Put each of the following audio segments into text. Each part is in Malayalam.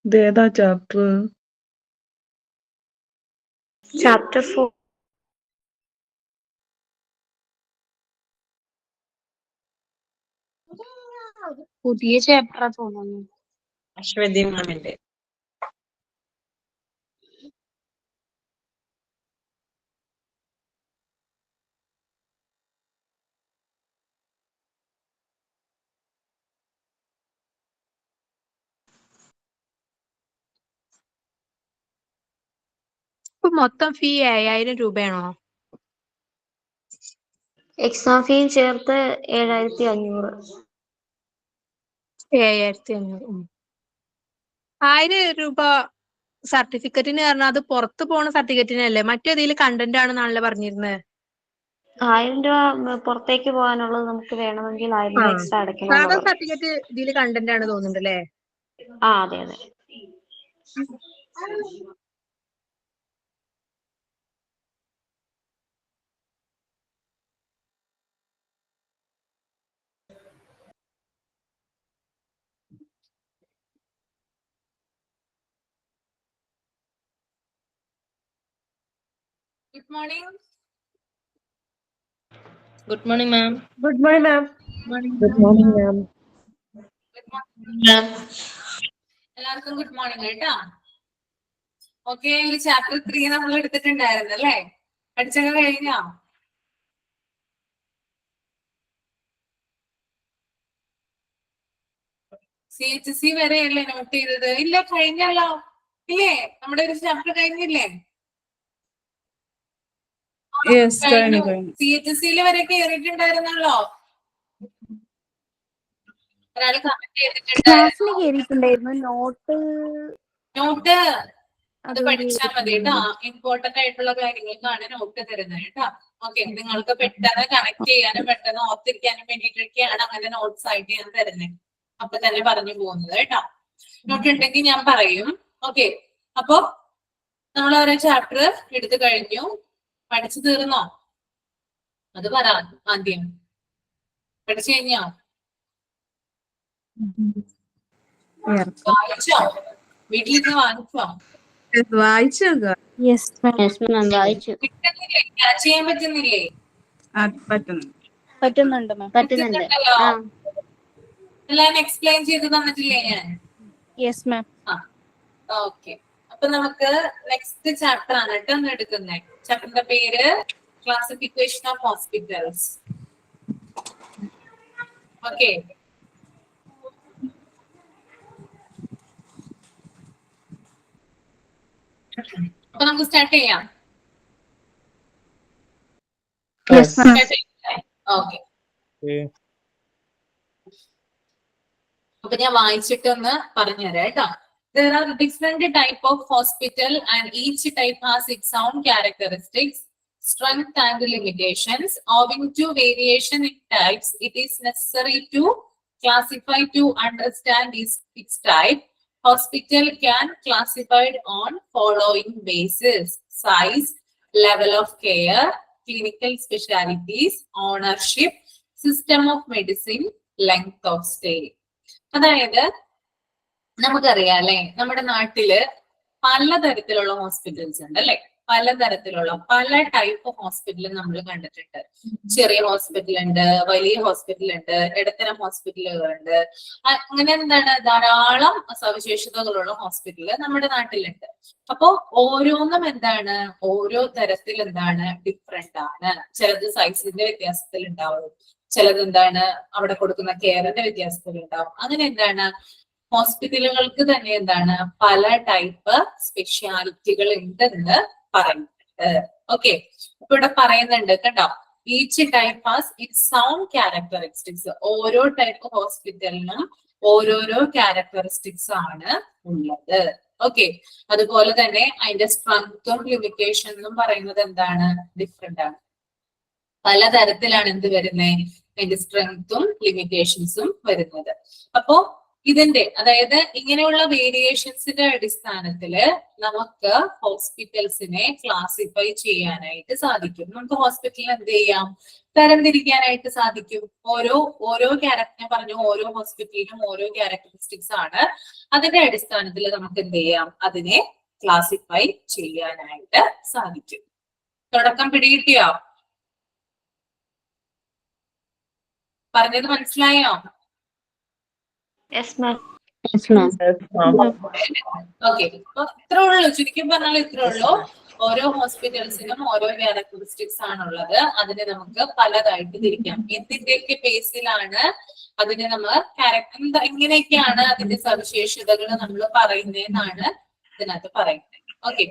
ഇതേതാ ചാപ്റ്റർ? ചാപ്റ്റർ 4. പുതിയ ചാപ്റ്ററാ തോന്നുന്നു. അശ്വതി മാമിന്റെ. ഇപ്പൊ മൊത്തം ഫീ 7000 രൂപയാണോ? എക്സാം ഫീയും ചേർത്ത് 7500. 7500. 1000 രൂപ സർട്ടിഫിക്കറ്റിന് പറഞ്ഞാൽ അത് പുറത്ത് പോണ സർട്ടിഫിക്കറ്റിനല്ലേ? മറ്റേതിൽ കണ്ടന്റ് ആണെന്നാണല്ലോ പറഞ്ഞിരുന്നത്. 1000 രൂപ പുറത്തേക്ക് പോകാനുള്ളത് നമുക്ക് വേണമെങ്കിൽ 1000 രൂപ എക്സ്ട്രാ അടയ്ക്കണം. സാധാ സർട്ടിഫിക്കറ്റ് ഇതിൽ കണ്ടന്റ് ആണ് തോന്നുന്നുണ്ടല്ലേ? അതെ അതെ. Good morning. Good morning ma'am. Good morning ma'am. Good morning ma'am. എല്ലാവർക്കും ഗുഡ് മോർണിംഗ് കേട്ടോ. ഓക്കെ, ഈ ചാപ്റ്റർ 3 നമ്മൾ എടുത്തിട്ടുണ്ടായിരുന്നു അല്ലേ? പഠിച്ചൊക്കെ കഴിഞ്ഞോ? CHC വരെയല്ലേ നോട്ട് ചെയ്തത്? ഇല്ല, കഴിഞ്ഞല്ലോ. ഇല്ലേ, നമ്മുടെ ഒരു ചാപ്റ്റർ കഴിഞ്ഞില്ലേ? CHC വരെ കയറിയിട്ടുണ്ടായിരുന്നല്ലോ. ഒരാൾ കമന്റ് ചെയ്തിട്ടുണ്ടായിരുന്നു. നോട്ട് അത് പഠിച്ചാൽ മതി കേട്ടോ. ഇമ്പോർട്ടന്റ് ആയിട്ടുള്ള കാര്യങ്ങൾക്കാണ് നോട്ട് തരുന്നത് കേട്ടോ. ഓക്കെ, നിങ്ങൾക്ക് പെട്ടെന്ന് കണക്ട് ചെയ്യാനും പെട്ടെന്ന് ഓർത്തിരിക്കാനും വേണ്ടിയിട്ടൊക്കെയാണ് അങ്ങനെ നോട്ട്സ് ആയിട്ട് ഞാൻ തരുന്നത്. അപ്പൊ തന്നെ പറഞ്ഞു പോകുന്നത് കേട്ടോ. നോട്ട് ഉണ്ടെങ്കിൽ ഞാൻ പറയും. ഓക്കെ, അപ്പൊ നമ്മൾ ഓരോ ചാപ്റ്റർ എടുത്തു കഴിഞ്ഞു. പഠിച്ചു തീർന്നോ? അത് പറ ആദ്യം. പഠിച്ചു കഴിഞ്ഞോ? വായിച്ചോ? വീട്ടിലിരുന്ന് വായിച്ചോ? കിട്ടുന്നില്ലേ? ക്യാച്ച് ചെയ്യാൻ പറ്റുന്നില്ലേ? പറ്റുന്നുണ്ട്. എല്ലാം എക്സ്പ്ലെയിൻ ചെയ്ത് തന്നിട്ടില്ലേ ഞാൻ? ഓക്കെ, അപ്പൊ നമുക്ക് നെക്സ്റ്റ് ചാപ്റ്റർ ആണ് കേട്ടോ ഒന്ന് എടുക്കുന്നത്. ചാപ്റ്ററിന്റെ പേര് ക്ലാസിഫിക്കേഷൻ ഓഫ് ഹോസ്പിറ്റൽസ്. ഓക്കെ, അപ്പൊ നമുക്ക് സ്റ്റാർട്ട് ചെയ്യാം. ഓക്കെ, അപ്പൊ ഞാൻ വായിച്ചിട്ടൊന്ന് പറഞ്ഞുതരാം കേട്ടോ. There are different type of hospital and each type has its own characteristics, strength and limitations. Owing to variation in types, it is necessary to classify to understand its type. Hospital can classified on following basis: size, level of care, clinical specialties, ownership, system of medicine, length of stay. അതായത് നമുക്കറിയാം അല്ലെ, നമ്മുടെ നാട്ടില് പലതരത്തിലുള്ള ഹോസ്പിറ്റൽസ് ഉണ്ട് അല്ലെ? പലതരത്തിലുള്ള പല ടൈപ്പ് ഹോസ്പിറ്റൽ നമ്മൾ കണ്ടിട്ടുണ്ട്. ചെറിയ ഹോസ്പിറ്റൽ ഉണ്ട്, വലിയ ഹോസ്പിറ്റൽ ഉണ്ട്, ഇടത്തരം ഹോസ്പിറ്റലുകളുണ്ട്. അങ്ങനെ എന്താണ്, ധാരാളം സവിശേഷതകളുള്ള ഹോസ്പിറ്റൽ നമ്മുടെ നാട്ടിലുണ്ട്. അപ്പോ ഓരോന്നും എന്താണ്, ഓരോ തരത്തിൽ എന്താണ് ഡിഫറെന്റ് ആണ്. ചിലത് സൈസിന്റെ വ്യത്യാസത്തിൽ ഉണ്ടാവും, ചിലത് എന്താണ് അവിടെ കൊടുക്കുന്ന കെയറിന്റെ വ്യത്യാസത്തിൽ ഉണ്ടാവും. അങ്ങനെ എന്താണ് ഹോസ്പിറ്റലുകൾക്ക് തന്നെ എന്താണ് പല ടൈപ്പ് സ്പെഷ്യാലിറ്റികൾ ഉണ്ടെന്ന് പറയുന്നുണ്ട്. ഓക്കെ, ഇപ്പൊ ഇവിടെ പറയുന്നുണ്ട് കേട്ടോ, each type has it's on characteristics. ഓരോ ടൈപ്പ് ഹോസ്പിറ്റലിനും ഓരോരോ ക്യാരക്ടറിസ്റ്റിക്സ് ആണ് ഉള്ളത്. ഓക്കെ, അതുപോലെ തന്നെ അതിന്റെ സ്ട്രെങ്ത്തും ലിമിറ്റേഷനും പറയുന്നത് എന്താണ്, ഡിഫറെന്റ് ആണ്. പലതരത്തിലാണ് എന്ത് വരുന്നത്, അതിന്റെ സ്ട്രെങ്ത്തും ലിമിറ്റേഷൻസും വരുന്നത്. അപ്പോ ഇതിന്റെ അതായത് ഇങ്ങനെയുള്ള വേരിയേഷൻസിന്റെ അടിസ്ഥാനത്തില് നമുക്ക് ഹോസ്പിറ്റൽസിനെ ക്ലാസിഫൈ ചെയ്യാനായിട്ട് സാധിക്കും. നമുക്ക് ഹോസ്പിറ്റലിൽ എന്ത് ചെയ്യാം, തരംതിരിക്കാനായിട്ട് സാധിക്കും. ഓരോ ക്യാരക്ടർ പറഞ്ഞു, ഓരോ ഹോസ്പിറ്റലിനും ഓരോ ക്യാരക്ടറിസ്റ്റിക്സ് ആണ്. അതിന്റെ അടിസ്ഥാനത്തിൽ നമുക്ക് എന്ത് ചെയ്യാം, അതിനെ ക്ലാസിഫൈ ചെയ്യാനായിട്ട് സാധിക്കും. തുടക്കം പിടികിട്ടിയോ? പറഞ്ഞത് മനസ്സിലായോ? Yes ma'am. ഓക്കെ, അപ്പൊ ഇത്രേ ഉള്ളൂ. ചുരുക്കി പറഞ്ഞാൽ ഇത്രേ ഉള്ളൂ. ഓരോ ഹോസ്പിറ്റൽസിനും ഓരോ ക്യാരക്ടറിസ്റ്റിക്സ് ആണുള്ളത്. അതിനെ നമുക്ക് പലതായിട്ട് തിരിക്കാം. എന്തിന്റെയൊക്കെ ബേസിലാണ് അതിനെ നമ്മൾ ക്യാരക്ടർ, എങ്ങനെയൊക്കെയാണ് അതിന്റെ സവിശേഷതകൾ നമ്മൾ പറയുന്നതെന്നാണ് ഇതിനകത്ത് പറയുന്നത്. ഓക്കെ,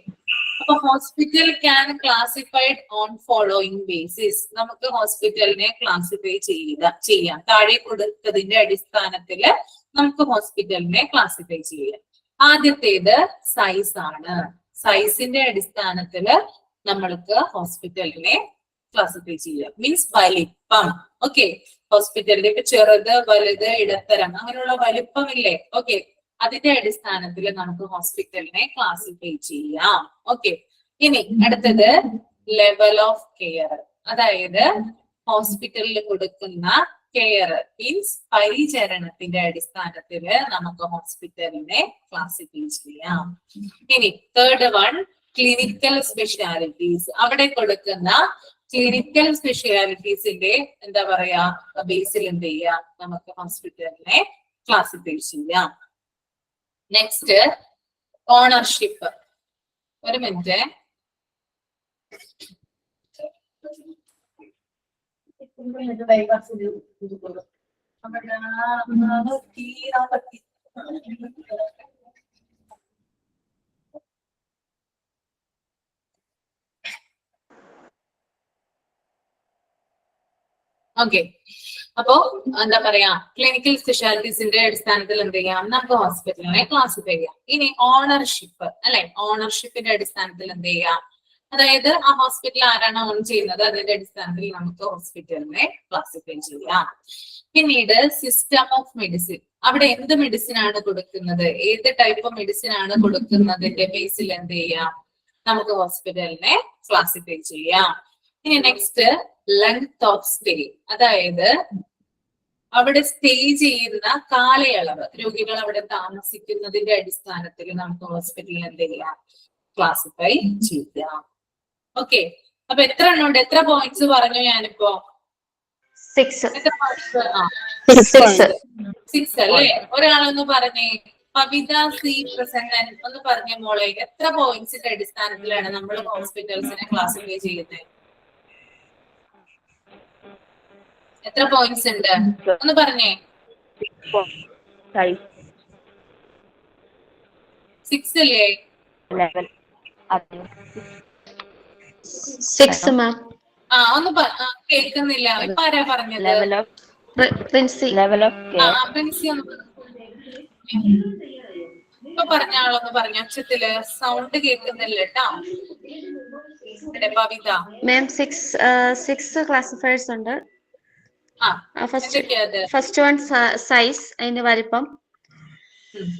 അപ്പൊ hospital can classified on following basis. നമുക്ക് ഹോസ്പിറ്റലിനെ ക്ലാസിഫൈ ചെയ്യാം. താഴെ കൊടുത്തതിന്റെ അടിസ്ഥാനത്തിൽ നമുക്ക് ഹോസ്പിറ്റലിനെ ക്ലാസിഫൈ ചെയ്യാം. ആദ്യത്തേത് സൈസ് ആണ്. സൈസിന്റെ അടിസ്ഥാനത്തില് നമ്മൾക്ക് ഹോസ്പിറ്റലിനെ ക്ലാസിഫൈ ചെയ്യാം. മീൻസ് വലിപ്പം. ഓക്കെ, ഹോസ്പിറ്റലിന്റെ ഇപ്പൊ ചെറുത്, വലുത്, ഇടത്തരം അങ്ങനെയുള്ള വലിപ്പമില്ലേ? ഓക്കെ, അതിന്റെ അടിസ്ഥാനത്തിൽ നമുക്ക് ഹോസ്പിറ്റലിനെ ക്ലാസിഫൈ ചെയ്യാം. ഓക്കെ, ഇനി അടുത്തത് ലെവൽ ഓഫ് കെയർ. അതായത് ഹോസ്പിറ്റലിൽ കൊടുക്കുന്ന കെയർ മീൻസ് പരിചരണത്തിന്റെ അടിസ്ഥാനത്തില് നമുക്ക് ഹോസ്പിറ്റലിനെ ക്ലാസിഫൈ ചെയ്യാം. ഇനി തേർഡ് വൺ ക്ലിനിക്കൽ സ്പെഷ്യാലിറ്റീസ്. അവിടെ കൊടുക്കുന്ന ക്ലിനിക്കൽ സ്പെഷ്യാലിറ്റീസിന്റെ എന്താ പറയാ ബേസിൽ എന്ത് ചെയ്യാം, നമുക്ക് ഹോസ്പിറ്റലിനെ ക്ലാസിഫൈ ചെയ്യാം. Next ownership. ഒരു മിനിറ്റ്. ഓക്കെ, അപ്പോ എന്താ പറയാ, ക്ലിനിക്കൽ സ്പെഷ്യാലിറ്റീസിന്റെ അടിസ്ഥാനത്തിൽ എന്ത് ചെയ്യാം, നമുക്ക് ഹോസ്പിറ്റലിനെ ക്ലാസിഫൈ ചെയ്യാം. ഇനി ഓണർഷിപ്പ് അല്ലെ, ഓണർഷിപ്പിന്റെ അടിസ്ഥാനത്തിൽ എന്ത് ചെയ്യാം, അതായത് ആ ഹോസ്പിറ്റൽ ആരാണ് ഓൺ ചെയ്യുന്നത് അതിന്റെ അടിസ്ഥാനത്തിൽ നമുക്ക് ഹോസ്പിറ്റലിനെ ക്ലാസിഫൈ ചെയ്യാം. പിന്നീട് സിസ്റ്റം ഓഫ് മെഡിസിൻ. അവിടെ എന്ത് മെഡിസിൻ ആണ് കൊടുക്കുന്നത്, ഏത് ടൈപ്പ് മെഡിസിൻ ആണ് കൊടുക്കുന്നതിന്റെ ബേസിൽ എന്ത് ചെയ്യാം, നമുക്ക് ഹോസ്പിറ്റലിനെ ക്ലാസിഫൈ ചെയ്യാം. ഇനി നെക്സ്റ്റ് ലെങ്ത് ഓഫ് സ്റ്റേ. അതായത് അവിടെ സ്റ്റേ ചെയ്യുന്ന കാലയളവ്, രോഗികൾ അവിടെ താമസിക്കുന്നതിന്റെ അടിസ്ഥാനത്തിൽ നമുക്ക് ഹോസ്പിറ്റലിൽ എന്ത് ചെയ്യാം, ക്ലാസിഫൈ ചെയ്യാം. ഓക്കെ, അപ്പൊ എത്ര എണ്ണം ഉണ്ട്, എത്ര പോയിന്റ്സ് പറഞ്ഞു ഞാനിപ്പോ? 6 അല്ലേ? ഒരാളൊന്ന് പറഞ്ഞേ, കവിത സി പ്രസന്നൻ ഒന്ന് പറഞ്ഞ മോളെ, എത്ര പോയിന്റ്സിന്റെ അടിസ്ഥാനത്തിലാണ് നമ്മൾ ഹോസ്പിറ്റൽസിനെ ക്ലാസിഫൈ ചെയ്യുന്നത്? എത്ര പോയിന്റ്സ് ഉണ്ട് ഒന്ന് പറഞ്ഞേ. 6 അല്ലേ? 6 മാം. ഒന്ന് കേൾക്കുന്നില്ല. ഇപ്പൊ ആരാ പറഞ്ഞത്? പ്രിൻസി. പ്രിൻസി ഒന്ന് ഇപ്പൊ പറഞ്ഞ ആളൊന്ന് പറഞ്ഞ ഉച്ചത്തില്, സൗണ്ട് കേൾക്കുന്നില്ല കേട്ടോ. കവിത മാം 6 ക്ലാസിഫയേഴ്സ് ഉണ്ട്. ഫസ്റ്റ് വൺ സൈസ്, അതിന്റെ വലിപ്പം.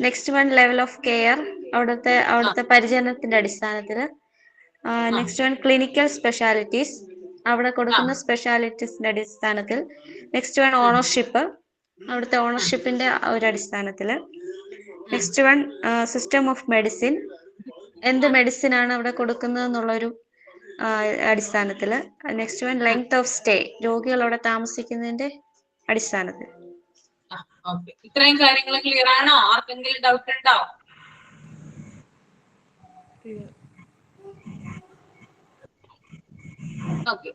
Next one level of care, അവിടുത്തെ പരിചരണത്തിന്റെ അടിസ്ഥാനത്തില്. നെക്സ്റ്റ് വൺ ക്ലിനിക്കൽ സ്പെഷ്യാലിറ്റീസ്, അവിടെ കൊടുക്കുന്ന സ്പെഷ്യാലിറ്റീസിന്റെ അടിസ്ഥാനത്തിൽ. നെക്സ്റ്റ് വൺ ഓണർഷിപ്പ്, അവിടുത്തെ ഓണർഷിപ്പിന്റെ ഒരു അടിസ്ഥാനത്തില്. Next one system of medicine, എന്ത് മെഡിസിൻ ആണ് അവിടെ കൊടുക്കുന്നത് എന്നുള്ളൊരു അടിസ്ഥാനത്തില്. Next one length of stay, രോഗികൾ അവിടെ താമസിക്കുന്നതിന്റെ അടിസ്ഥാനത്തിൽ. ഇത്രയും കാര്യങ്ങൾ ക്ലിയർ ആണോ? ആർക്കെങ്കിലും ഡൗട്ട് ഉണ്ടോ? ഓക്കെ,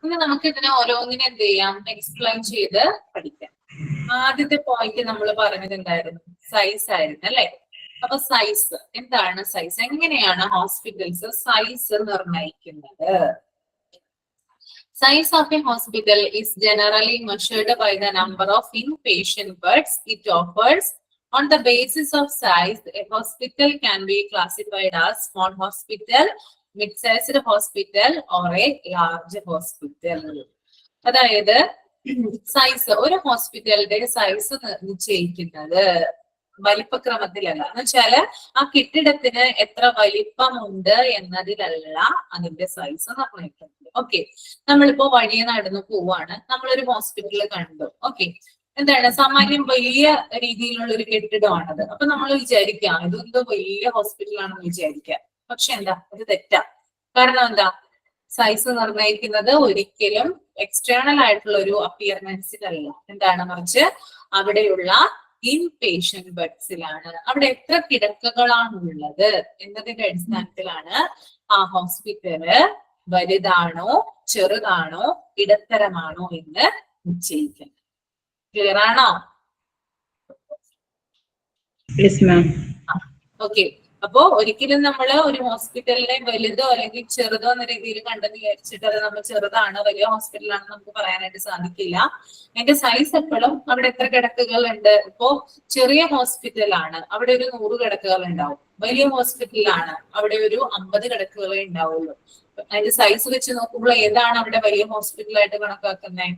ഇനി നമുക്ക് ഇതിനെ ഓരോന്നിനെ എന്ത് ചെയ്യാം, എക്സ്പ്ലെയിൻ ചെയ്ത് പഠിക്കാം. ആദ്യത്തെ പോയിന്റ് നമ്മൾ പറഞ്ഞത് എന്തായിരുന്നു? സൈസ് ആയിരുന്നു അല്ലെ? അപ്പൊ സൈസ് എന്താണ്? സൈസ് എങ്ങനെയാണ് ഹോസ്പിറ്റൽസ് സൈസ് നിർണ്ണയിക്കുന്നത്? Size of a hospital is generally measured by the number of inpatient beds it offers. On the basis of size, a hospital can be classified as small hospital, mid-sized hospital or a large hospital. അതായത് സൈസ്, ഒരു ഹോസ്പിറ്റലിന്റെ സൈസ് നിശ്ചയിക്കുന്നത് വലിപ്പക്രമത്തിലല്ല. എന്ന് വെച്ചാല് ആ കെട്ടിടത്തിന് എത്ര വലിപ്പമുണ്ട് എന്നതിലല്ല അതിന്റെ സൈസ് നിർണ്ണയിക്കുന്നത്. ഓക്കെ, നമ്മളിപ്പോ വഴിയെ നടന്നു പോവാണ്, നമ്മളൊരു ഹോസ്പിറ്റൽ കണ്ടു. ഓക്കെ, എന്താണ് സാമാന്യം വലിയ രീതിയിലുള്ള ഒരു കെട്ടിടമാണത്. അപ്പൊ നമ്മൾ വിചാരിക്കാം ഇതെന്തോ വലിയ ഹോസ്പിറ്റലാണെന്ന് വിചാരിക്കാം. പക്ഷെ എന്താ, അത് തെറ്റാ. കാരണം എന്താ, സൈസ് നിർണ്ണയിക്കുന്നത് ഒരിക്കലും എക്സ്റ്റേണൽ ആയിട്ടുള്ള ഒരു അപ്പിയറൻസിലല്ല. എന്താണ്, മറിച്ച് അവിടെയുള്ള ഇൻ പേഷ്യന്റ് ബെഡ്സിലാണ്. അവിടെ എത്ര കിടക്കകളാണ് ഉള്ളത് എന്നതിന്റെ അടിസ്ഥാനത്തിലാണ് ആ ഹോസ്പിറ്റല് വലുതാണോ ചെറുതാണോ ഇടത്തരമാണോ എന്ന് നിശ്ചയിക്കുന്നത്. ക്ലിയർ ആണോ? ഓക്കെ, അപ്പോ ഒരിക്കലും നമ്മള് ഒരു ഹോസ്പിറ്റലിനെ വലുതോ അല്ലെങ്കിൽ ചെറുതോ എന്ന രീതിയിൽ കണ്ടെന്ന് വിചാരിച്ചിട്ട് അത് നമ്മൾ ചെറുതാണ് വലിയ ഹോസ്പിറ്റലാണെന്ന് നമുക്ക് പറയാനായിട്ട് സാധിക്കില്ല. അതിന്റെ സൈസ് എപ്പോഴും അവിടെ എത്ര കിടക്കകൾ ഉണ്ട്. ഇപ്പോ ചെറിയ ഹോസ്പിറ്റലാണ്, അവിടെ ഒരു 100 കിടക്കകൾ ഉണ്ടാവും. വലിയ ഹോസ്പിറ്റലാണ്, അവിടെ ഒരു 50 കിടക്കകളേ ഉണ്ടാവുള്ളൂ. അതിന്റെ സൈസ് വെച്ച് നോക്കുമ്പോൾ ഏതാണ് അവിടെ വലിയ ഹോസ്പിറ്റലായിട്ട് കണക്കാക്കുന്നത്?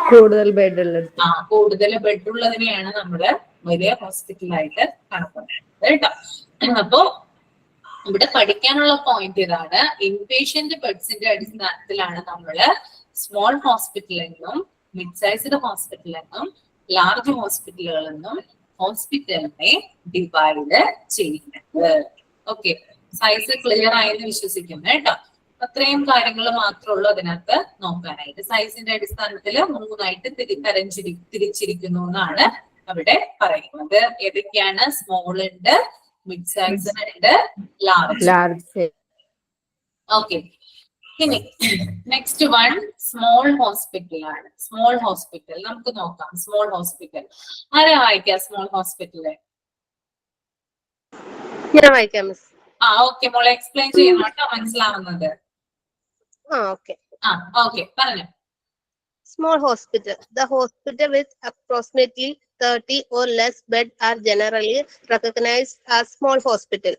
കൂടുതൽ ബെഡ് ഉള്ളത്. കൂടുതൽ ബെഡ് ഉള്ളതിനെയാണ് നമ്മള് വലിയ ഹോസ്പിറ്റലായിട്ട് കണക്കാക്കുന്നത് കേട്ടോ. അപ്പോ ഇവിടെ പഠിക്കാനുള്ള പോയിന്റ് ഇതാണ്, ഇൻപേഷ്യന്റ് ബെഡ്സിന്റെ അടിസ്ഥാനത്തിലാണ് നമ്മള് സ്മോൾ ഹോസ്പിറ്റൽ എന്നും മിഡ് സൈസ്ഡ് ഹോസ്പിറ്റൽ എന്നും ലാർജ് ഹോസ്പിറ്റലുകൾ എന്നും ഹോസ്പിറ്റലിനെ ഡിവൈഡ് ചെയ്യുന്നത്. ഓക്കെ, സൈസ് ക്ലിയർ ആയെന്ന് വിശ്വസിക്കുന്നു കേട്ടോ. അത്രയും കാര്യങ്ങൾ മാത്രമേ ഉള്ളൂ അതിനകത്ത് നോക്കാനായിട്ട്. സൈസിന്റെ അടിസ്ഥാനത്തിൽ 3ആയിട്ട് തിരിച്ചിരിക്കുന്നു എന്നാണ് അവിടെ പറയുന്നത്. ഏതൊക്കെയാണ്? സ്മോൾ ഉണ്ട്, മിഡ് സൈസ് ഉണ്ട്, ലാർജ്. ഓക്കെ, ഇനി നെക്സ്റ്റ് വൺ സ്മോൾ ഹോസ്പിറ്റൽ ആണ്. സ്മോൾ ഹോസ്പിറ്റൽ നമുക്ക് നോക്കാം. സ്മോൾ ഹോസ്പിറ്റൽ ആരാ വായിക്കാം? സ്മോൾ ഹോസ്പിറ്റല് ഞാൻ വായിക്കാം മിസ്. ഓക്കെ മോളെ, എക്സ്പ്ലെയിൻ ചെയ്യണം കേട്ടോ, മനസ്സിലാവുന്നത്. ഓക്കെ, പറഞ്ഞു. Small hospital. The hospital with approximately 30 or less beds are generally recognized as small hospital.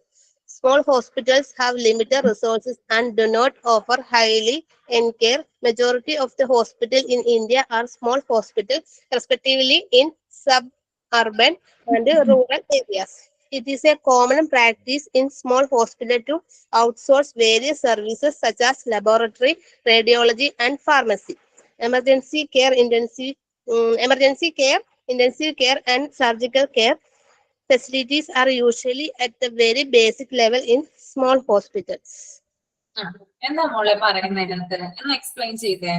Small hospitals have limited resources and do not offer highly end care. Majority of the hospitals in India are small hospitals, respectively in suburban and rural areas. It is a common practice in small hospitals to outsource various services such as laboratory, radiology, and pharmacy. Emergency care, intensive care, and surgical care facilities are usually at the very basic level in small hospitals. എന്താ മോളെ പറയുന്നതിനകത്ത് ഒന്ന് എക്സ്പ്ലെയിൻ ചെയ്തേ.